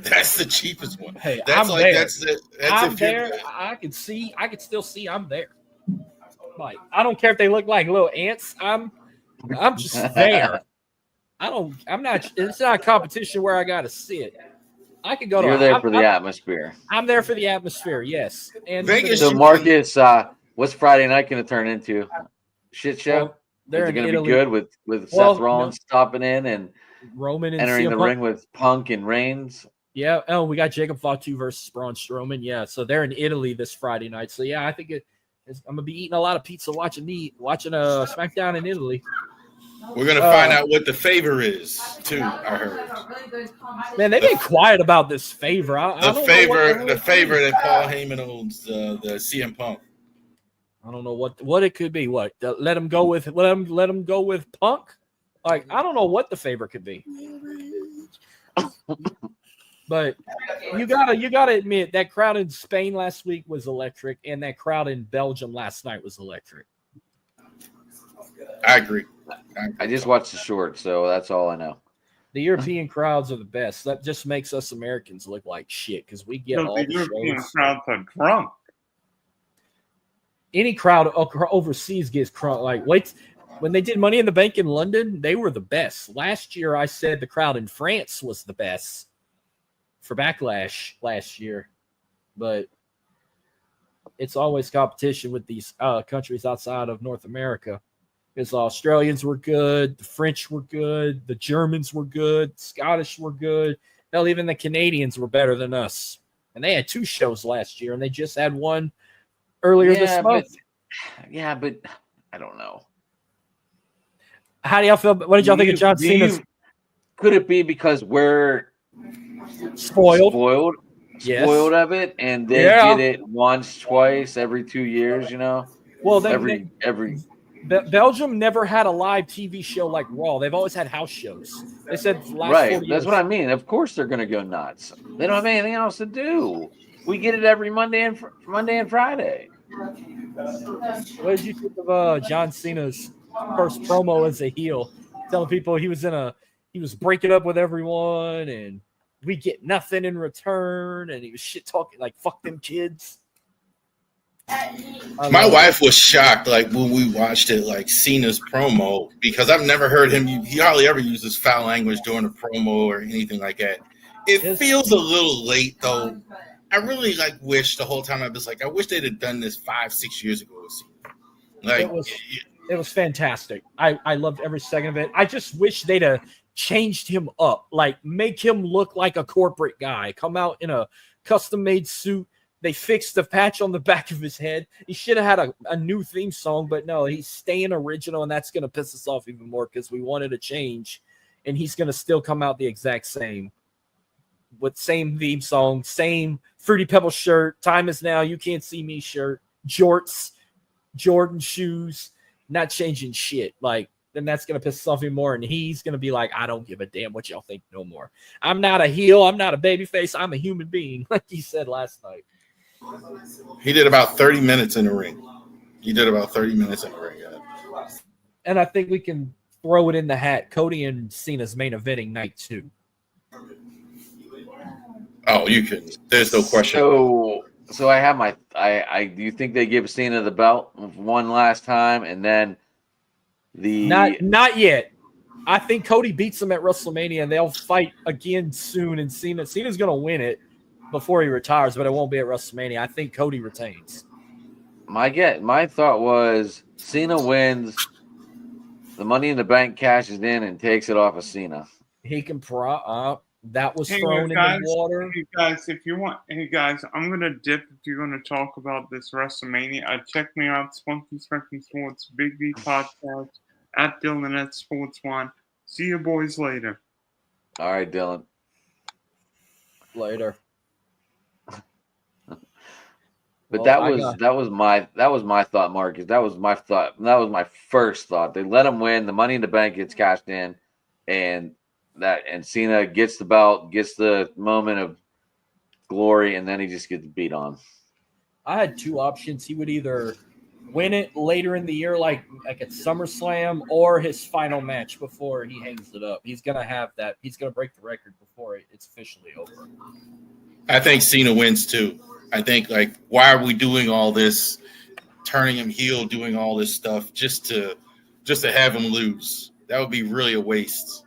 Speaker 3: That's the cheapest one.
Speaker 6: Hey,
Speaker 3: That's
Speaker 6: I'm
Speaker 3: like
Speaker 6: there.
Speaker 3: that's
Speaker 6: I'm
Speaker 3: if you're-
Speaker 6: there. I can still see I'm there. Like I don't care if they look like little ants. I'm just there. I'm not. It's not a competition where I got to sit. I could go to.
Speaker 1: You're there for the atmosphere.
Speaker 6: I'm there for the atmosphere. Yes. And
Speaker 3: Vegas-
Speaker 1: So, Marcus, what's Friday night going to turn into? Shit show?
Speaker 6: Well, they're
Speaker 1: Is it
Speaker 6: in
Speaker 1: going to be
Speaker 6: Italy.
Speaker 1: good with
Speaker 6: Well,
Speaker 1: Seth Rollins stopping in and
Speaker 6: Roman and
Speaker 1: entering
Speaker 6: CM
Speaker 1: the
Speaker 6: Punk.
Speaker 1: ring with Punk and Reigns?
Speaker 6: Yeah. Oh, we got Jacob Fatu versus Braun Strowman. Yeah. So they're in Italy this Friday night. So yeah, I think I'm gonna be eating a lot of pizza watching SmackDown in Italy.
Speaker 3: We're gonna find out what the favor is too. I heard
Speaker 6: Man, they've been quiet about this favor.
Speaker 3: the favor that Paul Heyman owns, the CM Punk.
Speaker 6: I don't know what it could be. What let him go with Punk? Like I don't know what the favor could be. But you gotta admit that crowd in Spain last week was electric, and that crowd in Belgium last night was electric.
Speaker 3: I agree.
Speaker 1: I just watched the short, so that's all I know.
Speaker 6: The European crowds are the best. That just makes us Americans look like shit because we get all
Speaker 5: The
Speaker 6: the
Speaker 5: European
Speaker 6: shows.
Speaker 5: crowds are drunk.
Speaker 6: Any crowd overseas gets crunk. Like wait, when they did Money in the Bank in London, they were the best. Last year, I said the crowd in France was the best for Backlash last year, but it's always competition with these countries outside of North America. Because the Australians were good, the French were good, the Germans were good, Scottish were good. Hell, even the Canadians were better than us. And they had 2 shows last year, and they just had one earlier this month.
Speaker 1: But I don't know.
Speaker 6: How do y'all feel? What did y'all think of John Cena's
Speaker 1: Could it be because we're
Speaker 6: spoiled? Yes.
Speaker 1: spoiled of it, and they
Speaker 6: Yeah.
Speaker 1: get it once, twice, every 2 years? You know,
Speaker 6: Well,
Speaker 1: every
Speaker 6: Belgium never had a live TV show like Raw. They've always had house shows. They said last
Speaker 1: right.
Speaker 6: 40
Speaker 1: That's
Speaker 6: years.
Speaker 1: what I mean. Of course, they're going to go nuts. They don't have anything else to do. We get it every Monday and Friday.
Speaker 6: What did you think of John Cena's first promo as a heel, telling people he was breaking up with everyone and we get nothing in return, and he was shit talking like fuck them kids.
Speaker 3: My wife was shocked, like when we watched it, like Cena's promo, because I've never heard him. He hardly ever uses foul language during a promo or anything like that. It feels a little late, though. I really wish the whole time I was like, I wish they'd have done this 5-6 years ago. Like
Speaker 6: it was fantastic. I loved every second of it. I just wish they'd have changed him up, like make him look like a corporate guy, come out in a custom-made suit. They fixed the patch on the back of his head. He should have had a new theme song, but no, he's staying original, and that's going to piss us off even more because we wanted a change, and he's going to still come out the exact same with same theme song, same Fruity Pebble shirt, time is now, you can't see me shirt, jorts, Jordan shoes, not changing shit. Like, then that's going to piss us off even more, and he's going to be like, I don't give a damn what y'all think no more. I'm not a heel. I'm not a babyface. I'm a human being, like he said last night.
Speaker 3: He did about 30 minutes in the ring. Yeah.
Speaker 6: And I think we can throw it in the hat. Cody and Cena's main eventing night 2.
Speaker 3: Oh, you can. There's no question.
Speaker 1: So I have my. I do you think they give Cena the belt one last time and then
Speaker 6: not yet. I think Cody beats him at WrestleMania and they'll fight again soon. And Cena's gonna win it before he retires, but it won't be at WrestleMania. I think Cody retains.
Speaker 1: My thought was Cena wins, the Money in the Bank cashes in and takes it off of Cena.
Speaker 6: He can that was thrown in the water.
Speaker 5: Hey guys, I'm gonna dip if you're gonna talk about this WrestleMania. Check me out, Spunky Spanky Sports, Big D Podcast, at Dylan at Sports One. See you boys later.
Speaker 1: All right, Dylan.
Speaker 6: Later.
Speaker 1: But that was my thought, Marcus. That was my thought. That was my first thought. They let him win. The Money in the Bank gets cashed in, and Cena gets the belt, gets the moment of glory, and then he just gets beat on.
Speaker 6: I had 2 options. He would either win it later in the year, like at SummerSlam, or his final match before he hangs it up. He's gonna have that. He's gonna break the record before it's officially over.
Speaker 3: I think Cena wins too. I think why are we doing all this, turning him heel, doing all this stuff just to have him lose? That would be really a waste.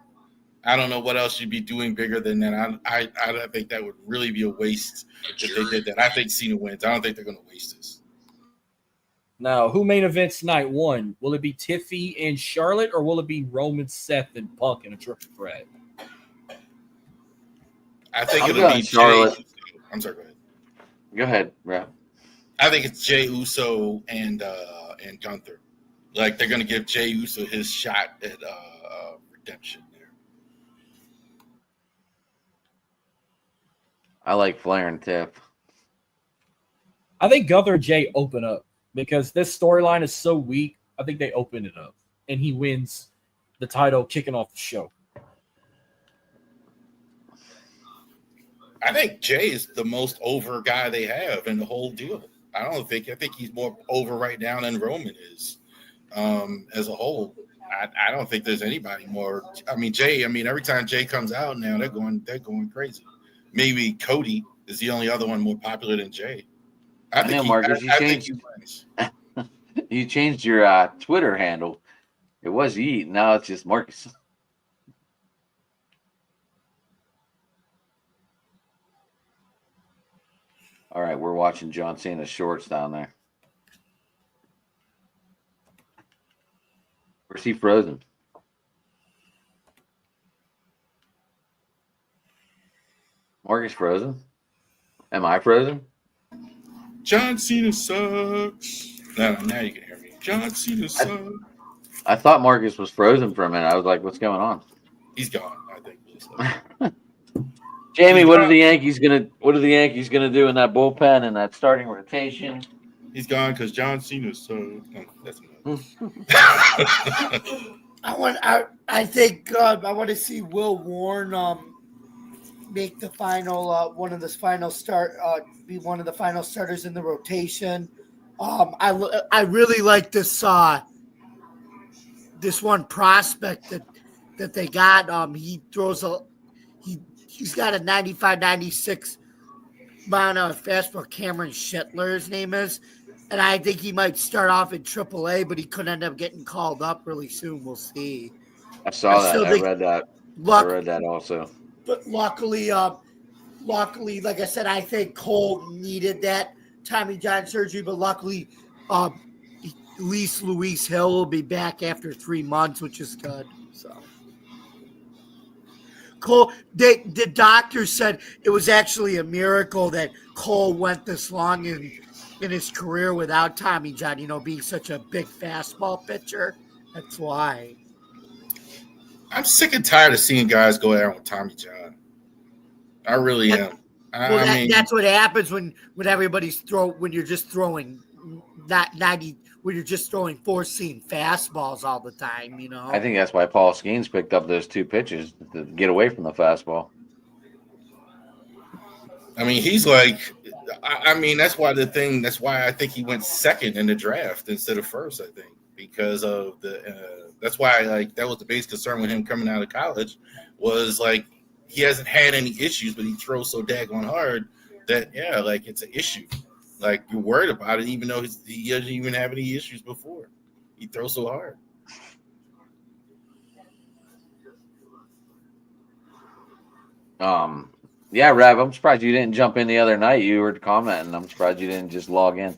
Speaker 3: I don't know what else you'd be doing bigger than that. I think that would really be a waste if they did that. I think Cena wins. I don't think they're going to waste this.
Speaker 6: Now, who main events night 1? Will it be Tiffy and Charlotte, or will it be Roman, Seth, and Punk in a triple threat?
Speaker 3: I think
Speaker 1: it'll
Speaker 3: be
Speaker 1: Charlotte.
Speaker 3: I'm sorry, go ahead.
Speaker 1: Go ahead, Rob.
Speaker 3: I think it's Jey Uso and Gunther. Like, they're going to give Jey Uso his shot at redemption there.
Speaker 1: I like Flair and Tiff.
Speaker 6: I think Gunther and Jay open up because this storyline is so weak. I think they open it up, and he wins the title kicking off the show.
Speaker 3: I think Jay is the most over guy they have in the whole deal. I think he's more over right now than Roman is as a whole. I don't think there's anybody more. I mean, Jay. I mean, every time Jay comes out now, they're going crazy. Maybe Cody is the only other one more popular than Jay. I think
Speaker 1: Marcus, you changed your Twitter handle. It was Yeet. Now it's just Marcus. All right, we're watching John Cena's shorts down there. Where's he frozen? Marcus frozen? Am I frozen?
Speaker 3: John Cena sucks. No, now you can hear me. John Cena sucks.
Speaker 1: I thought Marcus was frozen for a minute. I was like, what's going on?
Speaker 3: He's gone, I think.
Speaker 1: Jamie, what are the Yankees gonna do in that bullpen and that starting rotation?
Speaker 3: He's gone because John Cena sucks. No, that's enough.
Speaker 2: I want to see Will Warren make the final be one of the final starters in the rotation. I really like this one prospect that they got. He's got a 95-96 mile an hour fastball. Cameron Shetler, his name is, and I think he might start off in AAA, but he could end up getting called up really soon. We'll see.
Speaker 1: I saw
Speaker 2: I
Speaker 1: that.
Speaker 2: still
Speaker 1: I
Speaker 2: think
Speaker 1: read that.
Speaker 2: Luck,
Speaker 1: I read that also.
Speaker 2: but luckily, like I said, I think Cole needed that Tommy John surgery, but luckily, at least Luis Hill will be back after 3 months, which is good. So Cole, the doctor said it was actually a miracle that Cole went this long in his career without Tommy John. You know, being such a big fastball pitcher. That's why.
Speaker 3: I'm sick and tired of seeing guys go out with Tommy John. I really am.
Speaker 2: Well,
Speaker 3: I mean,
Speaker 2: that's what happens when everybody's when you're just throwing not 90, when you're just throwing 4-seam fastballs all the time, you know.
Speaker 1: I think that's why Paul Skeens picked up those 2 pitches to get away from the fastball.
Speaker 3: I mean, he's like, I mean, that's why I think he went second in the draft instead of first, I think, because of that's why, like, that was the biggest concern with him coming out of college was, like, he hasn't had any issues, but he throws so daggone hard that, yeah, like, it's an issue. Like, you're worried about it, even though he doesn't even have any issues before. He throws so hard.
Speaker 1: Yeah, Rav, I'm surprised you didn't jump in the other night. You were commenting. I'm surprised you didn't just log in.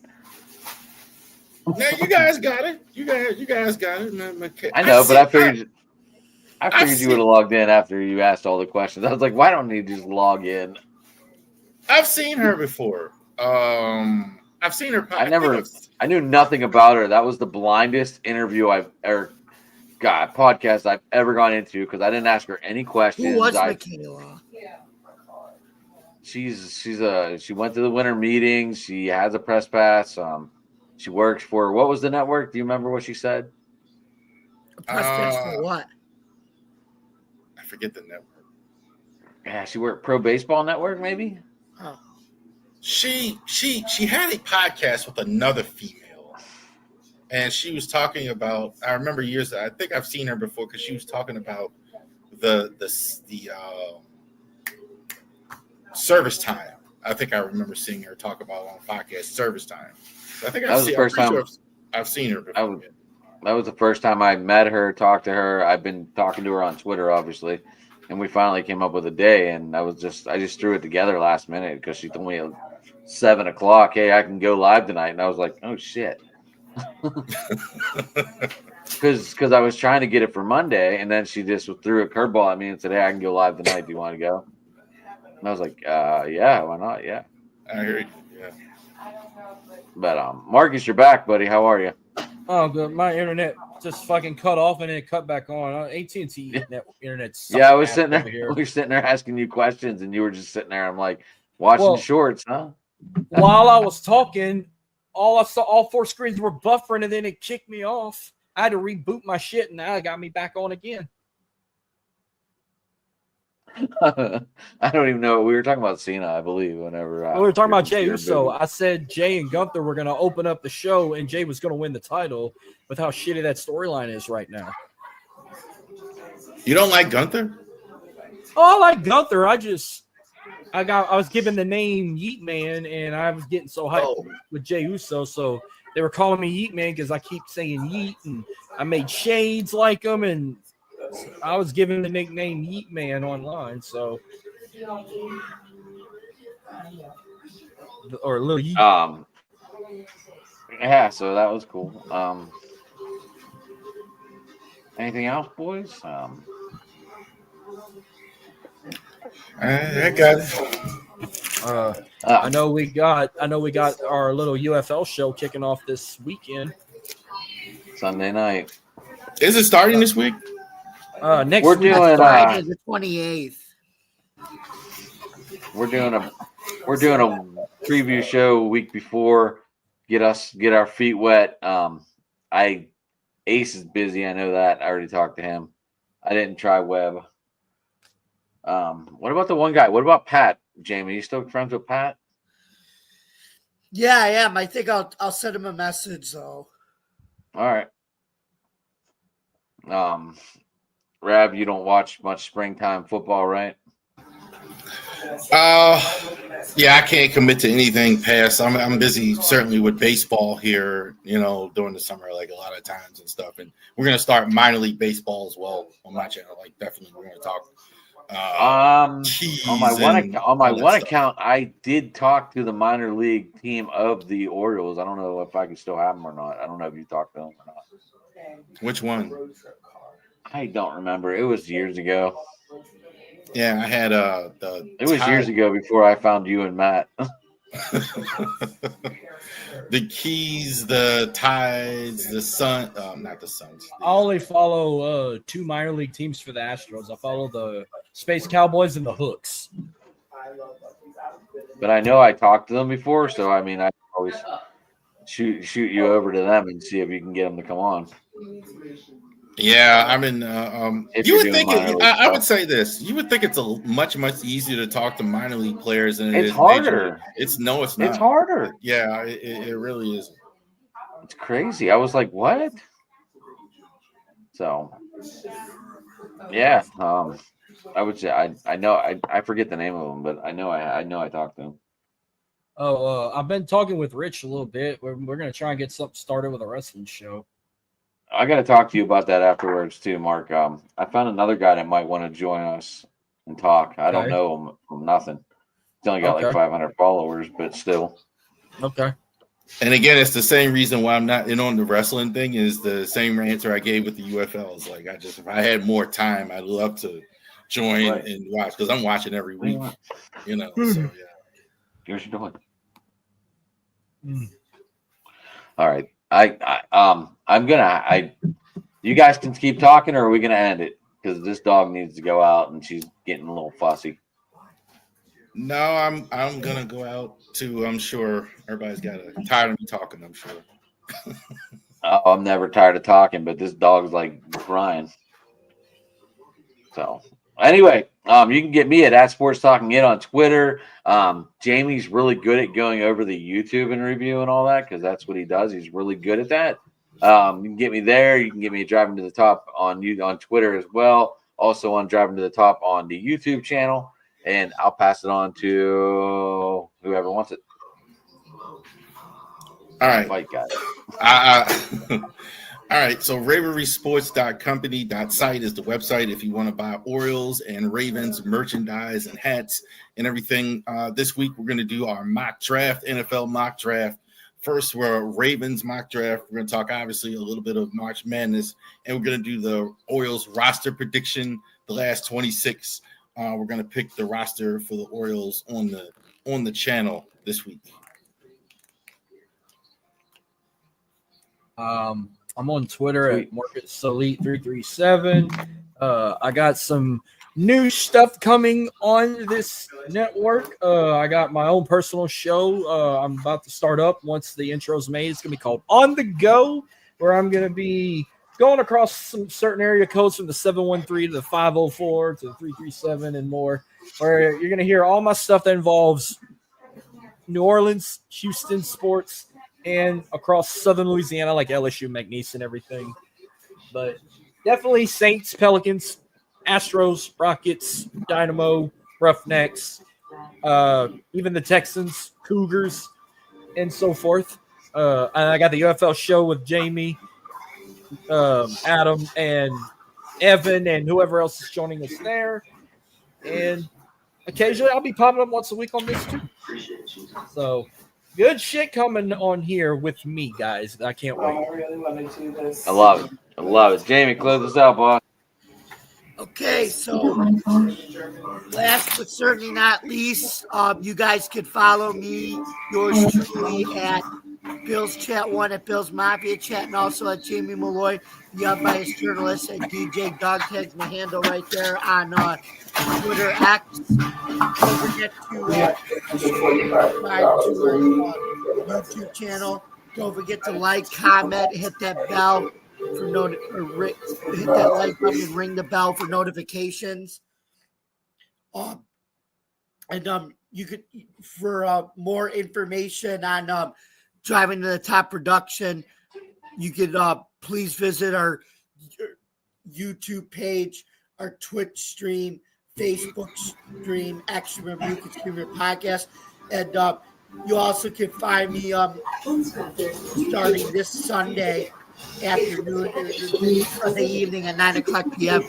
Speaker 3: Now, you guys got it. You guys got it.
Speaker 1: I know, but I figured you would have logged in after you asked all the questions. I was like, why don't you just log in?
Speaker 3: I've seen her before. I've seen her.
Speaker 1: I knew nothing about her. That was the blindest interview podcast I've ever gone into because I didn't ask her any questions.
Speaker 2: Who was Michaela?
Speaker 1: She went to the winter meetings. She has a press pass. She works for, what was the network? Do you remember what she said?
Speaker 2: A press pass for what?
Speaker 3: I forget the network.
Speaker 1: Yeah, she worked Pro Baseball Network, maybe.
Speaker 2: Oh.
Speaker 3: She had a podcast with another female, and she was talking about. I remember years. I think I've seen her before because she was talking about the service time. I think I remember seeing her talk about on podcast service time. I think
Speaker 1: that was the first time
Speaker 3: I've seen her before.
Speaker 1: That was the first time I met her, talked to her. I've been talking to her on Twitter, obviously, and we finally came up with a day. And I just threw it together last minute because she told me at 7:00, "Hey, I can go live tonight," and I was like, "Oh shit," because I was trying to get it for Monday, and then she just threw a curveball at me and said, "Hey, I can go live tonight. Do you want to go?" And I was like, "Yeah, why not? Yeah."
Speaker 3: I heard you. Yeah.
Speaker 1: But Marcus, you're back, buddy. How are you?
Speaker 6: Oh, good. My internet just fucking cut off and then it cut back on. AT&T internet.
Speaker 1: Yeah, I was sitting there. We were sitting there asking you questions, and you were just sitting there. I'm like, watching shorts, huh?
Speaker 6: While I was talking, all 4 screens were buffering, and then it kicked me off. I had to reboot my shit, and now it got me back on again.
Speaker 1: I don't even know. We were talking about Cena, I believe, whenever
Speaker 6: we were talking about Jey Uso. I said Jay and Gunther were going to open up the show, and Jay was going to win the title with how shitty that storyline is right now.
Speaker 3: You don't like Gunther?
Speaker 6: Oh, I like Gunther. I was given the name Yeet Man, and I was getting so hyped with Jey Uso, so they were calling me Yeet Man because I keep saying Yeet, and I made shades like him, and I was given the nickname Yeet Man online, so or Little Yeet.
Speaker 1: Yeah, so that was cool. Anything else, boys?
Speaker 3: I got it.
Speaker 6: I know we got our little UFL show kicking off this weekend.
Speaker 1: Sunday night.
Speaker 3: Is it starting this week?
Speaker 6: Next
Speaker 1: We're
Speaker 6: week,
Speaker 1: doing
Speaker 2: Friday the 28th.
Speaker 1: We're doing a preview show a week before. Get our feet wet. Ace is busy. I know that. I already talked to him. I didn't try Webb. What about the one guy? What about Pat? Jamie, are you still friends with Pat?
Speaker 2: Yeah, I am. I think I'll send him a message though.
Speaker 1: All right. Rab, you don't watch much springtime football, right?
Speaker 3: Yeah, I can't commit to anything past. I'm busy certainly with baseball here, during the summer, like a lot of times and stuff. And we're gonna start minor league baseball as well on my channel. Like definitely, we're gonna talk. Keys
Speaker 1: On my
Speaker 3: and all that
Speaker 1: one
Speaker 3: stuff.
Speaker 1: account, I did talk to the minor league team of the Orioles. I don't know if I can still have them or not. I don't know if you talked to them or not.
Speaker 3: Which one?
Speaker 1: I don't remember. It was years ago.
Speaker 3: Yeah, I had
Speaker 1: It was years ago before I found you and Matt.
Speaker 3: The Keys, the Tides, the Sun. Not the Suns.
Speaker 6: I only follow 2 minor league teams for the Astros. I follow the Space Cowboys and the Hooks.
Speaker 1: But I know I talked to them before, so I mean, I always shoot you over to them and see if you can get them to come on.
Speaker 3: Yeah, I mean,
Speaker 1: If
Speaker 3: you
Speaker 1: you're
Speaker 3: would
Speaker 1: doing
Speaker 3: think
Speaker 1: minor league
Speaker 3: I would
Speaker 1: stuff.
Speaker 3: say this. You would think it's a much easier to talk to minor league players than it
Speaker 1: It's
Speaker 3: is major
Speaker 1: harder.
Speaker 3: league. It's not.
Speaker 1: It's harder.
Speaker 3: Yeah, it really is.
Speaker 1: It's crazy. I was like, what? So, yeah. I would say I know I forget the name of them, but I know I talked to them.
Speaker 6: Oh, I've been talking with Rich a little bit. We're gonna try and get something started with a wrestling show.
Speaker 1: I got to talk to you about that afterwards too, Mark. I found another guy that might want to join us and talk. I don't
Speaker 6: Okay.
Speaker 1: know him from nothing. He's only got like
Speaker 6: Okay.
Speaker 1: 500 followers, but still.
Speaker 6: Okay.
Speaker 3: And again, it's the same reason why I'm not in on the wrestling thing. Is the same answer I gave with the UFLs. Like if I had more time, I'd love to join
Speaker 1: Right.
Speaker 3: and watch because I'm watching every week. So yeah.
Speaker 1: Here's your doing.
Speaker 6: Mm.
Speaker 1: All right. You guys can keep talking, or are we gonna end it? Because this dog needs to go out, and she's getting a little fussy.
Speaker 3: No, I'm gonna go out too. I'm sure everybody's tired of me talking. I'm sure.
Speaker 1: I'm never tired of talking, but this dog's like crying. So anyway, you can get me at Sports Talking It on Twitter. Jamie's really good at going over the YouTube and review and all that because that's what he does. He's really good at that. You can get me there. You can get me Driving to the Top on Twitter as well. Also on Driving to the Top on the YouTube channel, and I'll pass it on to whoever wants it.
Speaker 3: All right.
Speaker 1: Fight guys.
Speaker 3: All right, so raverysports.company.site is the website if you want to buy Orioles and Ravens merchandise and hats and everything. This week, we're going to do our mock draft, NFL mock draft. First, we're Ravens mock draft. We're going to talk, obviously, a little bit of March Madness, and we're going to do the Orioles roster prediction, the last 26. We're going to pick the roster for the Orioles on the channel this week.
Speaker 6: I'm on Twitter at MarcusElite337. I got some new stuff coming on this network. I got my own personal show I'm about to start up once the intro's made. It's going to be called On the Go, where I'm going to be going across some certain area codes from the 713 to the 504 to the 337 and more, where you're going to hear all my stuff that involves New Orleans, Houston sports, and across southern Louisiana, like LSU, McNeese, and everything. But definitely Saints, Pelicans, Astros, Rockets, Dynamo, Roughnecks, even the Texans, Cougars, and so forth. And I got the UFL show with Jamie, Adam, and Evan, and whoever else is joining us there. And occasionally I'll be popping up once a week on this too. So good shit coming on here with me, guys. I can't wait.
Speaker 1: I love it. Jamie, close us out, boss.
Speaker 2: Okay, so last but certainly not least, you guys could follow me, yours truly, at Bill's Chat 1 at Bill's Mafia Chat, and also at Jamie Malloy, the unbiased journalist, and DJ Dog Tags, my handle right there on Twitter X. Don't forget to subscribe to our YouTube channel. Don't forget to like, comment, hit that bell for hit that like button and ring the bell for notifications. You could, for more information on Driving to the Top production, you could please visit our YouTube page, our Twitch stream, Facebook stream, Extra Review Consumer Podcast. And you also can find me starting this Sunday afternoon, Sunday evening at 9 o'clock p.m.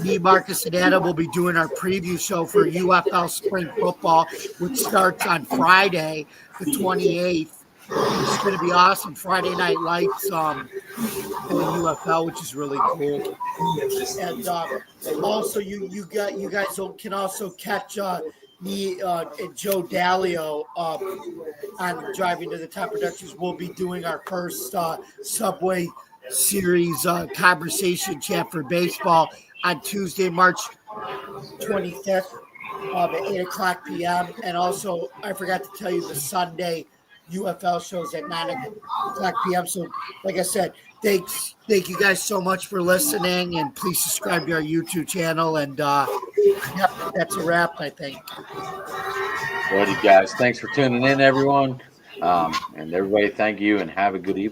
Speaker 2: Me, Marcus, and Adam will be doing our preview show for UFL Spring Football, which starts on Friday, the 28th. It's going to be awesome. Friday Night Lights in the UFL, which is really cool. And also, you guys can also catch me and Joe Dalio on Driving to the Top Productions. We'll be doing our first Subway Series conversation chat for baseball on Tuesday, March 25th at 8 o'clock p.m. And also, I forgot to tell you, the Sunday UFL shows at 9 o'clock p.m. So, like I said, thank you guys so much for listening, and please subscribe to our YouTube channel. And yep, that's a wrap, I think.
Speaker 1: Alrighty, guys. Thanks for tuning in, everyone. And everybody, thank you, and have a good evening.